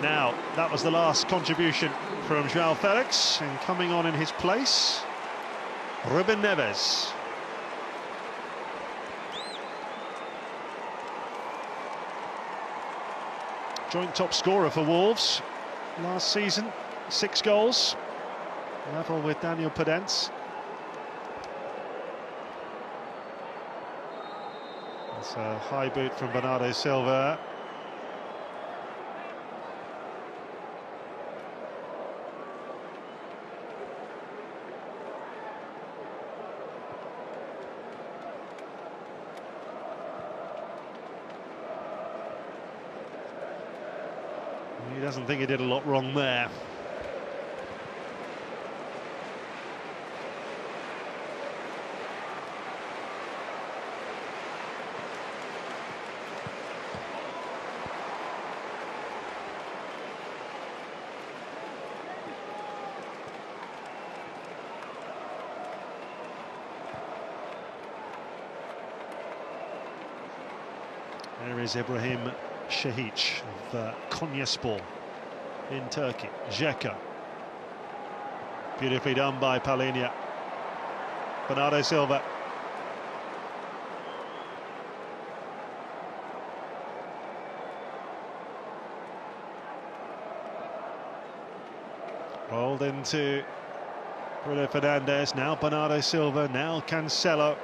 Now, that was the last contribution from João Felix, and coming on in his place, Ruben Neves. Joint top scorer for Wolves last season, 6 goals, level with Daniel Podence. It's a high boot from Bernardo Silva. He doesn't think he did a lot wrong there. There is Ibrahim Şahić of Konyaspor in Turkey. Dzeko. Beautifully done by Palhinha. Bernardo Silva. Rolled into Bruno Fernandes, now Bernardo Silva, now Cancelo.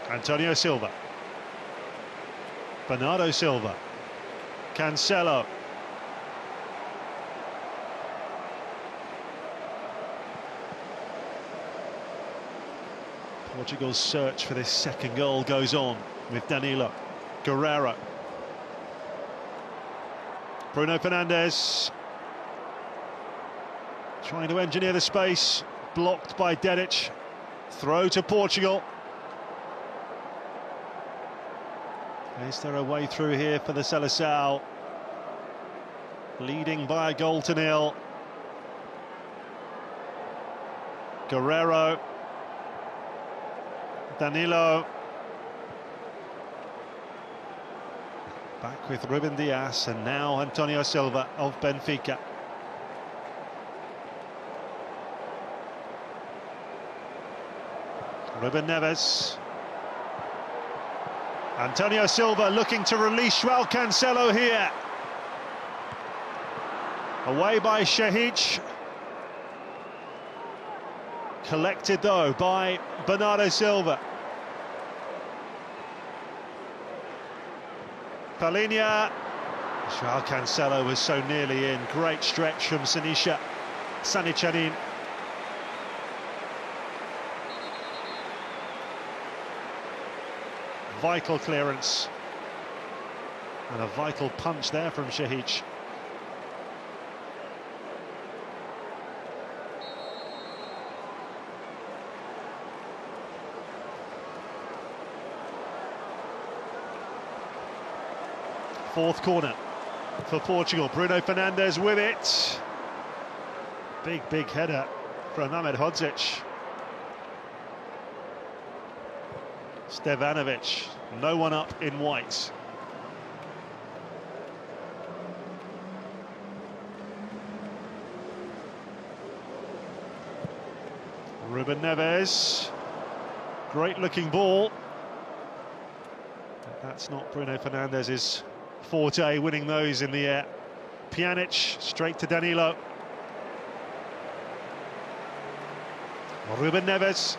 Antonio Silva. Bernardo Silva. Cancelo. Portugal's search for this second goal goes on with Danilo. Guerrero. Bruno Fernandes. Trying to engineer the space. Blocked by Dedic. Throw to Portugal. Is there a way through here for the Seleção? Leading by a goal to nil. Guerrero. Danilo. Back with Ruben Dias, and now Antonio Silva of Benfica. Ruben Neves. Antonio Silva looking to release João Cancelo here. Away by Shahic. Collected though by Bernardo Silva. Palhinha. João Cancelo was so nearly in. Great stretch from Sanisha Sanichanin. Vital clearance. And a vital punch there from Shahic. Fourth corner for Portugal. Bruno Fernandes with it. Big header from Ahmed Hodzic. Stevanovic, no one up in white. Ruben Neves. Great looking ball. But that's not Bruno Fernandes's forte, winning those in the air. Pjanic straight to Danilo. Ruben Neves.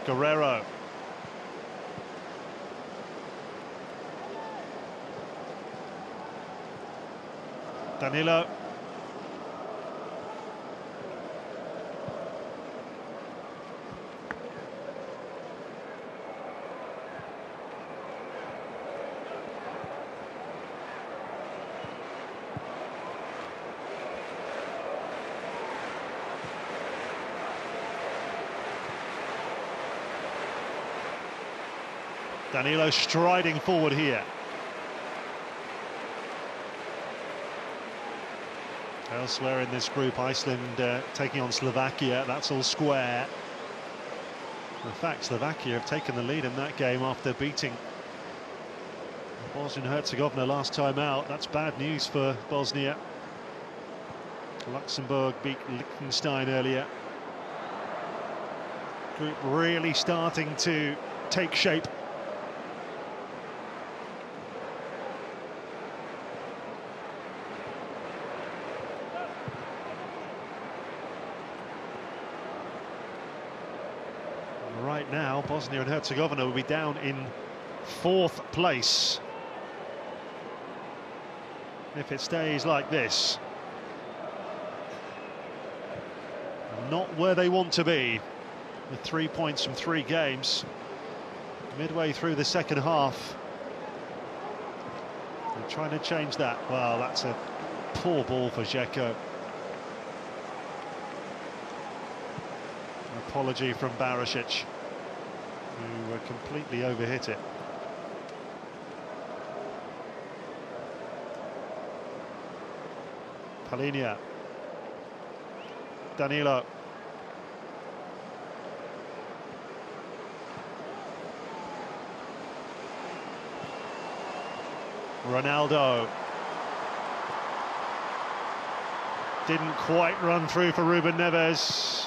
Guerrero. Danilo. Danilo striding forward here. Elsewhere in this group, Iceland taking on Slovakia. That's all square. In fact, Slovakia have taken the lead in that game after beating Bosnia and Herzegovina last time out. That's bad news for Bosnia. Luxembourg beat Liechtenstein earlier. Group really starting to take shape. Right now, Bosnia and Herzegovina will be down in fourth place if it stays like this. Not where they want to be, with 3 points from 3 games. Midway through the second half, they're trying to change that. Well, that's a poor ball for Dzeko. An apology from Barisic, who completely overhit it. Palhinha. Danilo. Ronaldo. Didn't quite run through for Ruben Neves.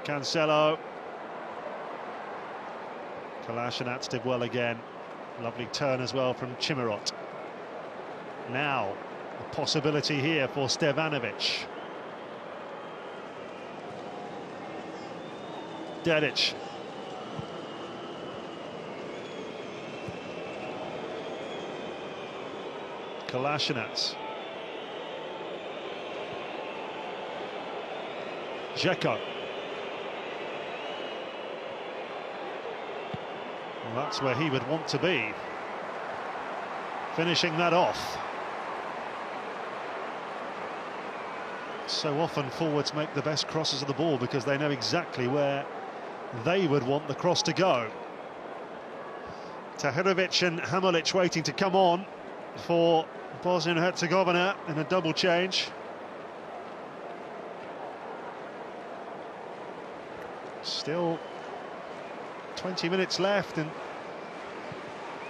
Cancelo. Kolasinac did well again. Lovely turn as well from Chimirot. Now, a possibility here for Stevanovic. Dedic. Kolasinac. Dzeko. Well, that's where he would want to be. Finishing that off. So often forwards make the best crosses of the ball because they know exactly where they would want the cross to go. Tahirovic and Hamulic waiting to come on for Bosnia and Herzegovina in a double change. Still 20 minutes left and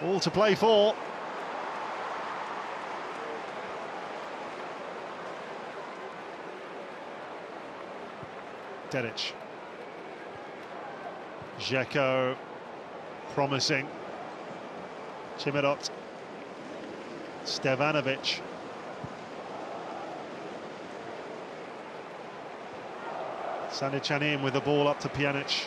all to play for. Dedic. Dzeko, promising. Chimirot. Stevanovic. Sanicanin with the ball up to Pjanic.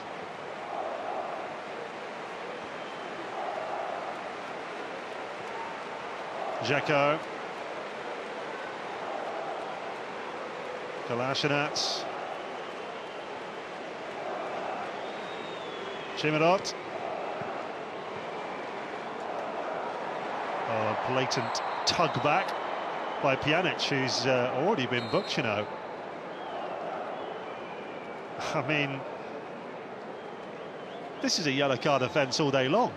Dzeko. Kolasinac. Chimirot. Oh, a blatant tug back by Pjanic, who's already been booked, you know. I mean, this is a yellow card offence all day long.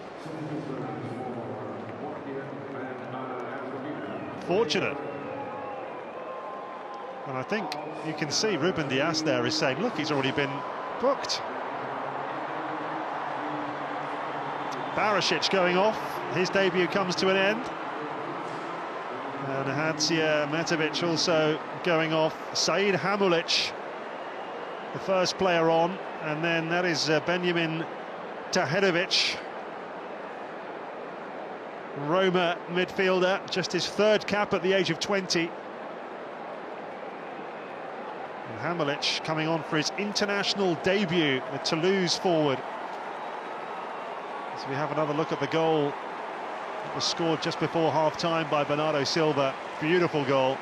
Fortunate. And I think you can see Ruben Dias there is saying, look, he's already been booked. Barisic going off, his debut comes to an end. And Hadsia Metovic also going off. Said Hamulic, the first player on, and then that is Benjamin Tahirovic. Roma midfielder, just his third cap at the age of 20. And Hamulic coming on for his international debut, the Toulouse forward. So we have another look at the goal. It was scored just before half-time by Bernardo Silva. Beautiful goal.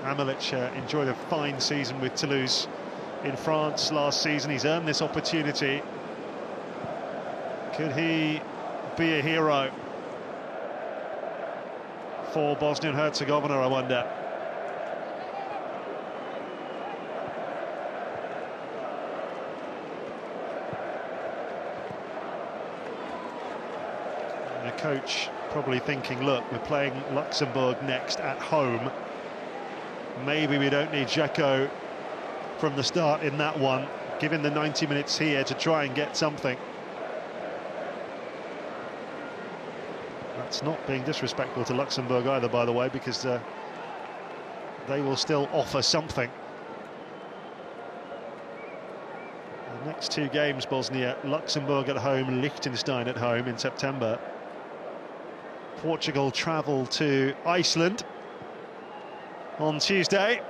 Hamulic enjoyed a fine season with Toulouse in France last season. He's earned this opportunity. Could he be a hero for Bosnia and Herzegovina, I wonder? And the coach probably thinking, look, we're playing Luxembourg next at home. Maybe we don't need Dzeko from the start in that one, given the 90 minutes here to try and get something. That's not being disrespectful to Luxembourg either, by the way, because they will still offer something. The next two games, Bosnia, Luxembourg at home, Liechtenstein at home in September. Portugal travel to Iceland on Tuesday.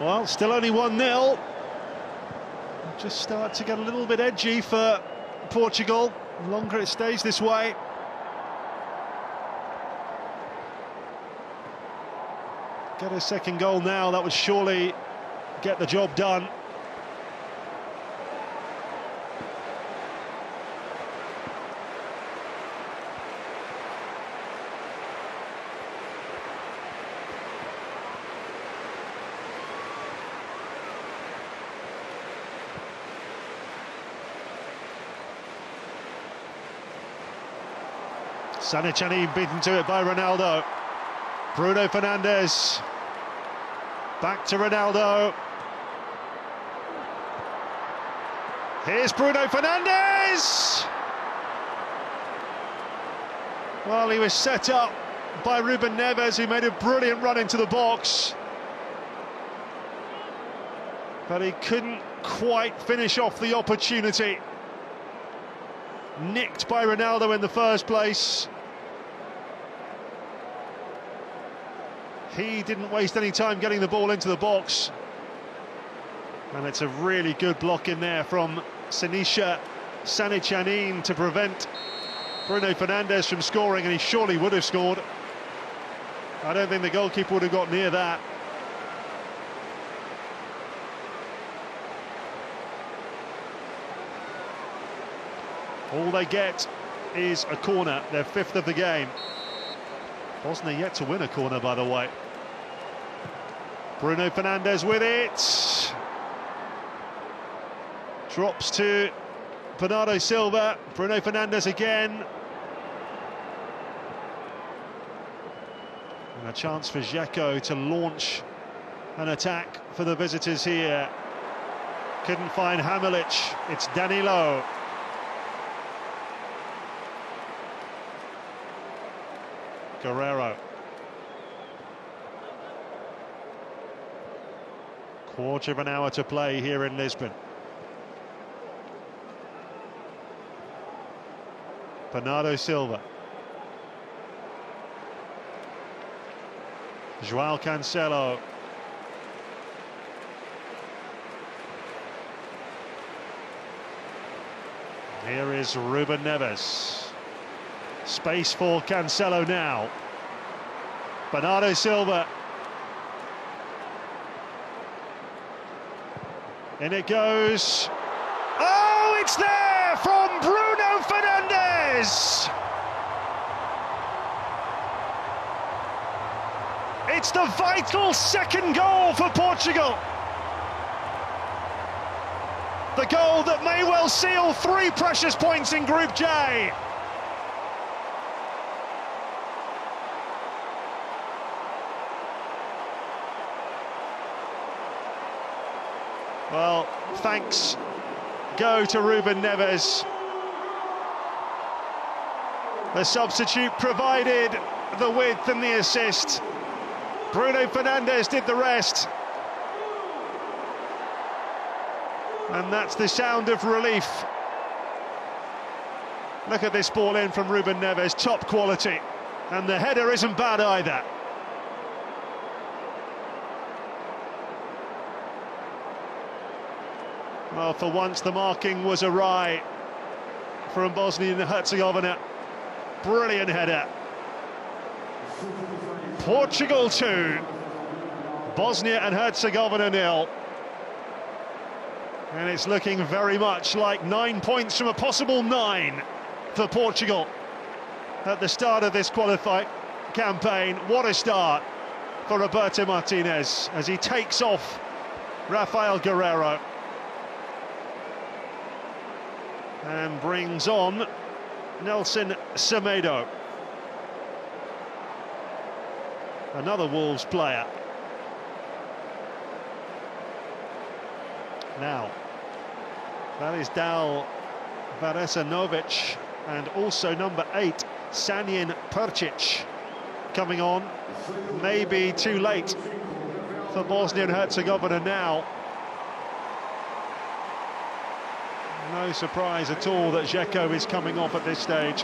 Well, still only 1-0. Just start to get a little bit edgy for Portugal. The longer it stays this way. Get a second goal now, that would surely get the job done. Sanicanin beaten to it by Ronaldo. Bruno Fernandes. Back to Ronaldo. Here's Bruno Fernandes! Well, he was set up by Ruben Neves, who made a brilliant run into the box. But he couldn't quite finish off the opportunity. Nicked by Ronaldo in the first place. He didn't waste any time getting the ball into the box. And it's a really good block in there from Senisha Sanichanin to prevent Bruno Fernandes from scoring, and he surely would have scored. I don't think the goalkeeper would have got near that. All they get is a corner, their fifth of the game. Bosnia yet to win a corner, by the way. Bruno Fernandes with it. Drops to Bernardo Silva. Bruno Fernandes again. And a chance for Dzeko to launch an attack for the visitors here. Couldn't find Hamilic. It's Danilo. Guerrero. Quarter of an hour to play here in Lisbon. Bernardo Silva. João Cancelo. Here is Ruben Neves. Space for Cancelo now. Bernardo Silva. In it goes. Oh, it's there from Bruno Fernandes! It's the vital second goal for Portugal. The goal that may well seal 3 precious points in Group J. Well, thanks go to Ruben Neves. The substitute provided the width and the assist. Bruno Fernandes did the rest. And that's the sound of relief. Look at this ball in from Ruben Neves, top quality. And the header isn't bad either. Well, for once the marking was awry from Bosnia and Herzegovina. Brilliant header. Portugal 2, Bosnia and Herzegovina 0. And it's looking very much like 9 points from a possible 9 for Portugal at the start of this qualifying campaign. What a start for Roberto Martinez as he takes off Rafael Guerrero and brings on Nelson Semedo, another Wolves player. Now, that is Dal Varesanovic and also number 8, Sanjin Percic, coming on. Maybe too late for Bosnia and Herzegovina now. No surprise at all that Dzeko is coming off at this stage.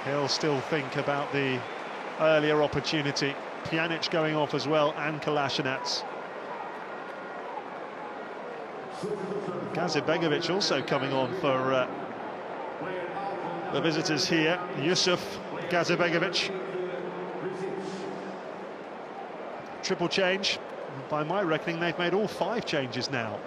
He'll still think about the earlier opportunity. Pjanic going off as well, and Kolasinac. Gazibegovic also coming on for the visitors here. Yusuf Gazibegovic. Triple change. By my reckoning, they've made all 5 changes now.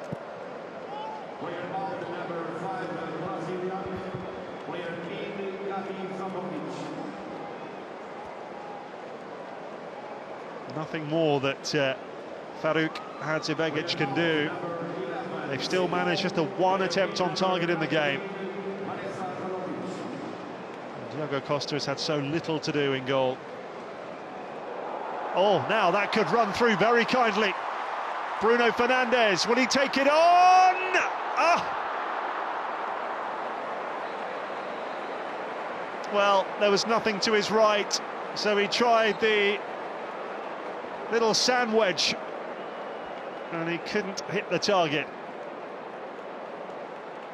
Nothing more that Faruk Hadzibegic can do. They've still managed just a 1 attempt on target in the game. Diogo Costa has had so little to do in goal. Oh, now that could run through very kindly. Bruno Fernandes, will he take it on? Ah! Well, there was nothing to his right, so he tried the little sand wedge, and he couldn't hit the target.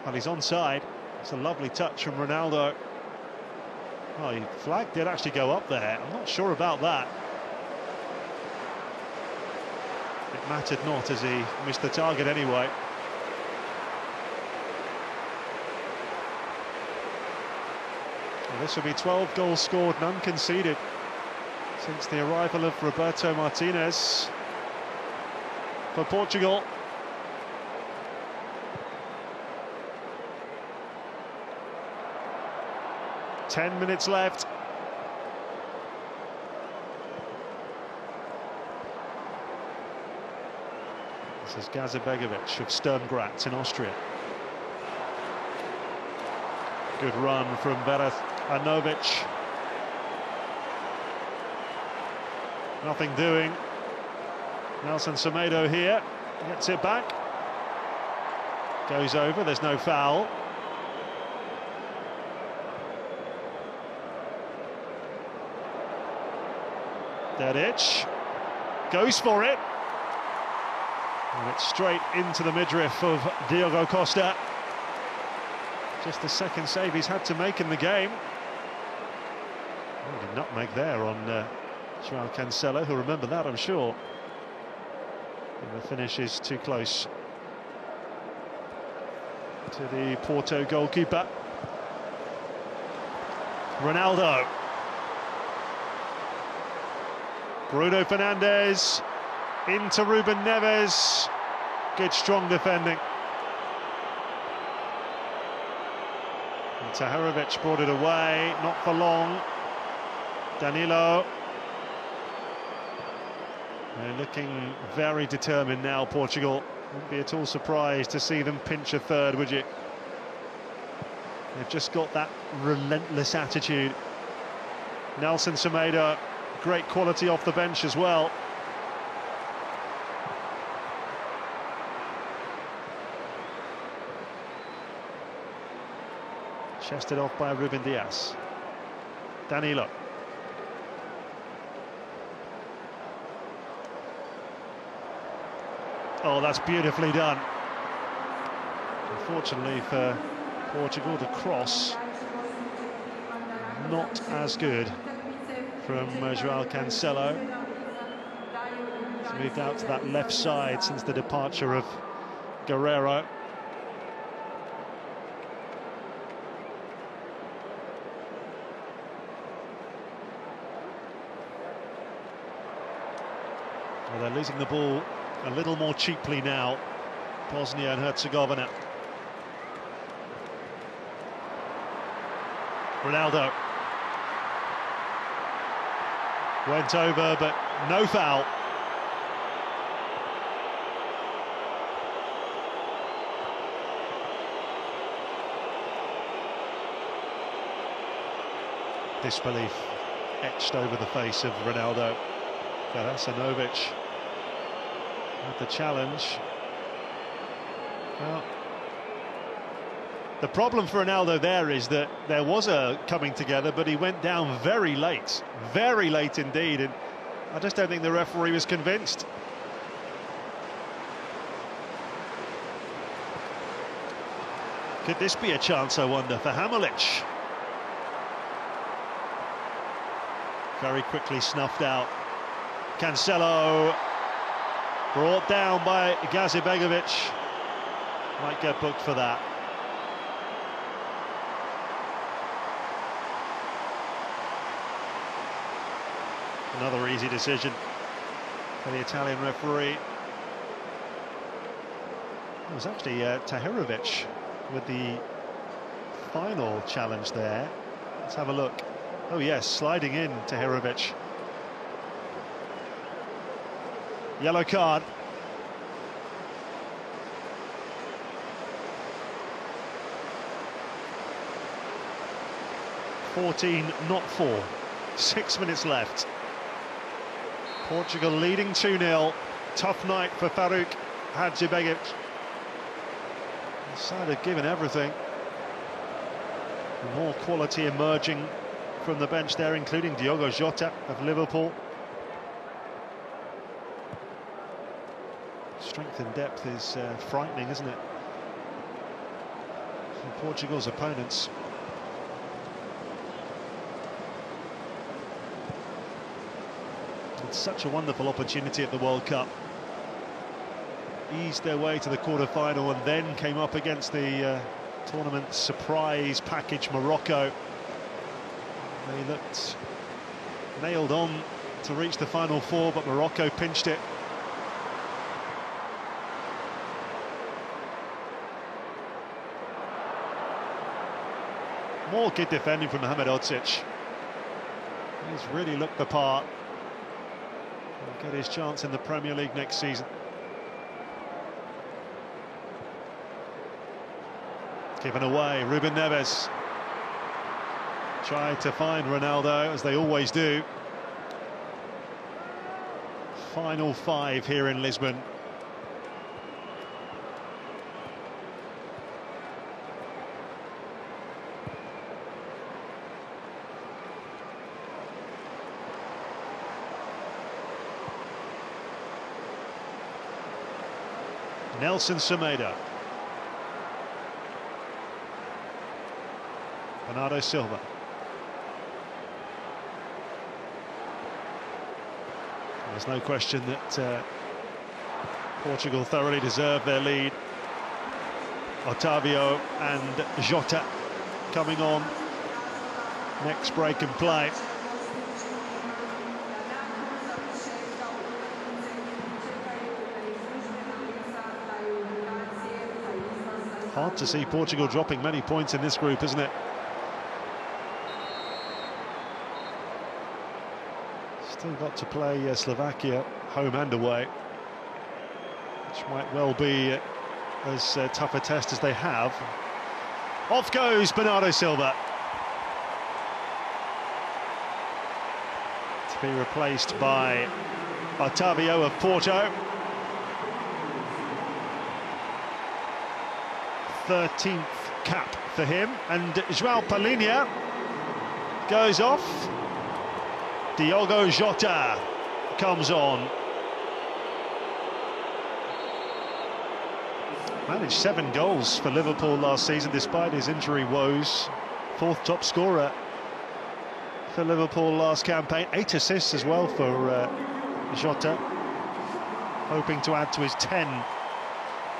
Well, he's onside. It's a lovely touch from Ronaldo. Oh, the flag did actually go up there. I'm not sure about that. It mattered not, as he missed the target anyway. Well, this will be 12 goals scored, none conceded, since the arrival of Roberto Martinez for Portugal. Ten minutes left. This is Gazibegovic of Sturm Graz in Austria. Good run from Veras Anovic. Nothing doing. Nelson Semedo here, gets it back. Goes over, there's no foul. Dedic goes for it. And it's straight into the midriff of Diogo Costa. Just the second save he's had to make in the game. Oh, did nutmeg there on Joao Cancelo, who'll remember that, I'm sure. And the finish is too close to the Porto goalkeeper. Ronaldo. Bruno Fernandes into Ruben Neves. Good strong defending. And Tahirovic brought it away, not for long. Danilo. They're looking very determined now, Portugal. Wouldn't be at all surprised to see them pinch a third, would you? They've just got that relentless attitude. Nelson Semedo, great quality off the bench as well. Chested off by Ruben Dias. Danilo. Oh, that's beautifully done. Unfortunately for Portugal, the cross not as good from Joao Cancelo. He's moved out to that left side since the departure of Guerrero. Well, they're losing the ball a little more cheaply now, Bosnia and Herzegovina. Ronaldo went over, but no foul. Disbelief etched over the face of Ronaldo. Karasanovic with the challenge. Well, the problem for Ronaldo there is that there was a coming together, but he went down very late indeed, and I just don't think the referee was convinced. Could this be a chance, I wonder, for Hamalic? Very quickly snuffed out. Cancelo brought down by Gazibegovic. Might get booked for that. Another easy decision for the Italian referee. It was actually Tahirovic with the final challenge there. Let's have a look. Oh yes, sliding in Tahirovic. Yellow card. (14, not 4). 6 minutes left. Portugal leading 2-0. Tough night for Farouk Hadjibegic. The side have given everything. More quality emerging from the bench there, including Diogo Jota of Liverpool. Strength and depth is frightening, isn't it? For Portugal's opponents. It's such a wonderful opportunity at the World Cup. Eased their way to the quarter-final and then came up against the tournament surprise package, Morocco. They looked nailed on to reach the final four, but Morocco pinched it. More good defending from Mohamed Odzic. He's really looked the part. He'll get his chance in the Premier League next season. Given away, Ruben Neves. Tried to find Ronaldo, as they always do. Final 5 here in Lisbon. Nelson Semedo. Bernardo Silva. There's no question that Portugal thoroughly deserve their lead. Otavio and Jota coming on. Next break and play. Hard to see Portugal dropping many points in this group, isn't it? Still got to play Slovakia home and away, which might well be as tough a test as they have. Off goes Bernardo Silva, to be replaced by Otavio of Porto. 13th cap for him, and João Palhinha goes off. Diogo Jota comes on. Managed 7 goals for Liverpool last season despite his injury woes. 4th top scorer for Liverpool last campaign. 8 assists as well for Jota, hoping to add to his 10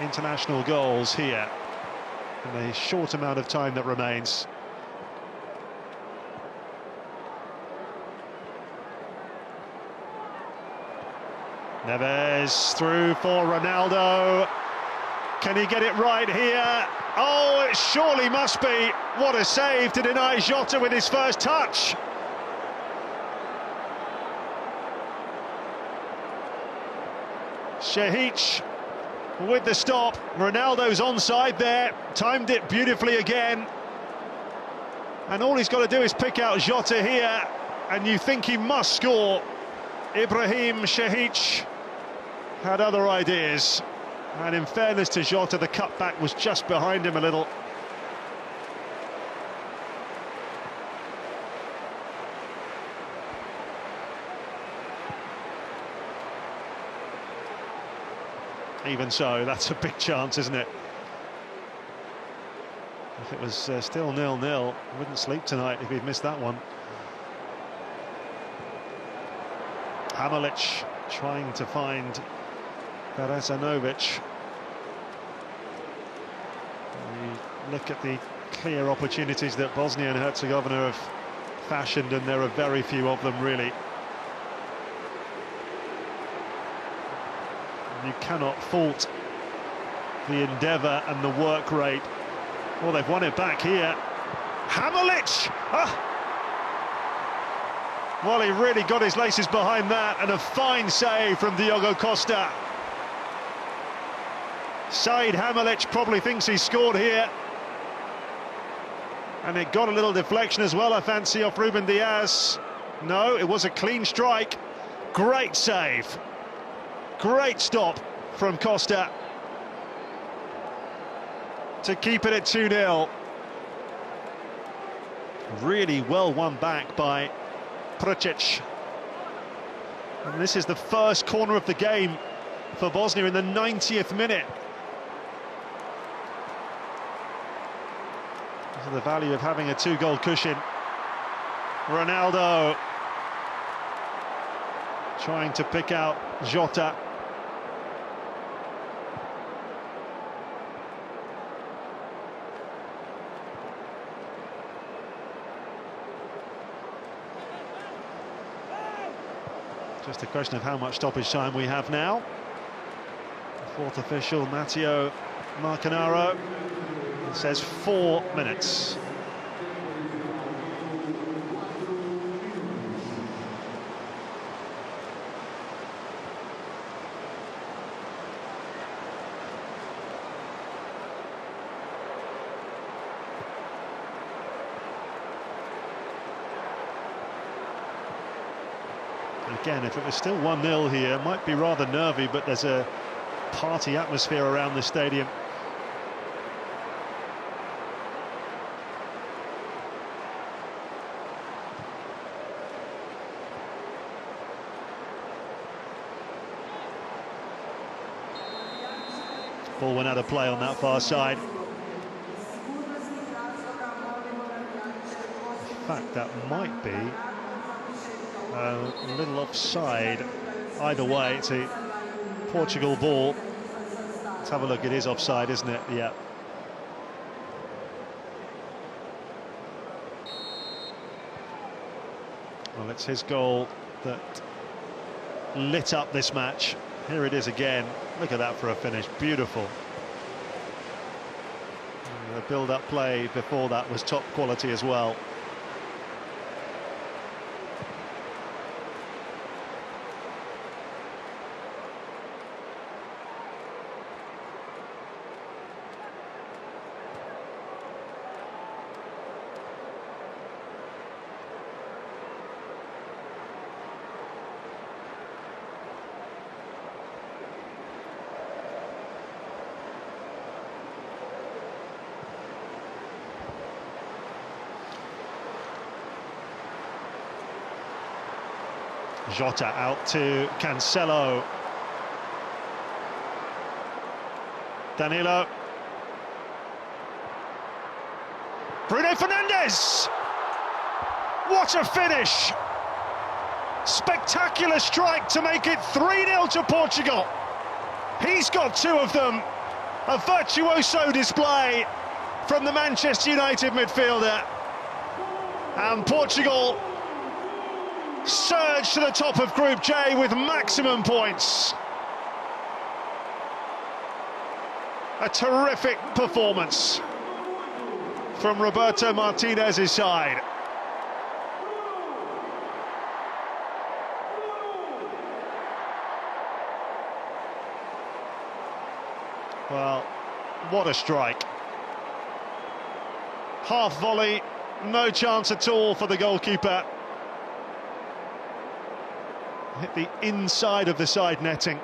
international goals here in the short amount of time that remains. Neves through for Ronaldo. Can he get it right here? Oh, it surely must be. What a save to deny Jota with his first touch. Šehić with the stop. Ronaldo's onside there, timed it beautifully again. And all he's got to do is pick out Jota here, and you think he must score. Ibrahim Šehić had other ideas, and in fairness to Jota, the cutback was just behind him a little. Even so, that's a big chance, isn't it? If it was still 0-0, he wouldn't sleep tonight if he'd missed that one. Hamalic trying to find Beresanovic. You look at the clear opportunities that Bosnia and Herzegovina have fashioned, and there are very few of them, really. You cannot fault the endeavour and the work rate. Well, they've won it back here. Hamalic! Well, he really got his laces behind that, and a fine save from Diogo Costa. Said Hamalic probably thinks he's scored here. And it got a little deflection as well, I fancy, off Ruben Diaz. No, it was a clean strike. Great save. Great stop from Costa to keep it at 2-0. Really well won back by Prčić. And this is the first corner of the game for Bosnia in the 90th minute. This is the value of having a 2-goal cushion. Ronaldo trying to pick out Jota. Just a question of how much stoppage time we have now. The fourth official, Matteo Marcanaro, says 4 minutes. Again, if it was still 1-0 here, it might be rather nervy, but there's a party atmosphere around the stadium. Ball went out of play on that far side. In fact, that might be a little offside. Either way, it's a Portugal ball. Let's have a look. It is offside, isn't it? Yeah. Well, it's his goal that lit up this match. Here it is again. Look at that for a finish. Beautiful. And the build-up play before that was top quality as well. Jota out to Cancelo. Danilo. Bruno Fernandes! What a finish! Spectacular strike to make it 3-0 to Portugal. He's got 2 of them. A virtuoso display from the Manchester United midfielder. And Portugal surge to the top of Group J with maximum points. A terrific performance from Roberto Martinez's side. Well, what a strike. Half volley, no chance at all for the goalkeeper. Hit the inside of the side netting,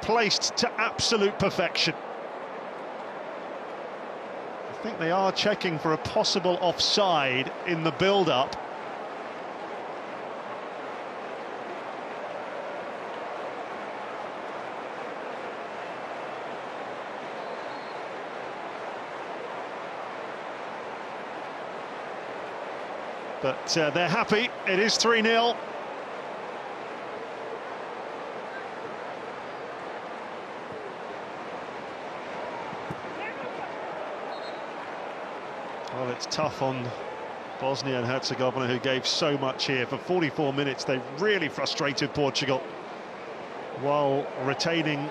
placed to absolute perfection. I think they are checking for a possible offside in the build-up. But they're happy, it is 3-0. Well, it's tough on Bosnia and Herzegovina, who gave so much here. For 44 minutes, they really frustrated Portugal while retaining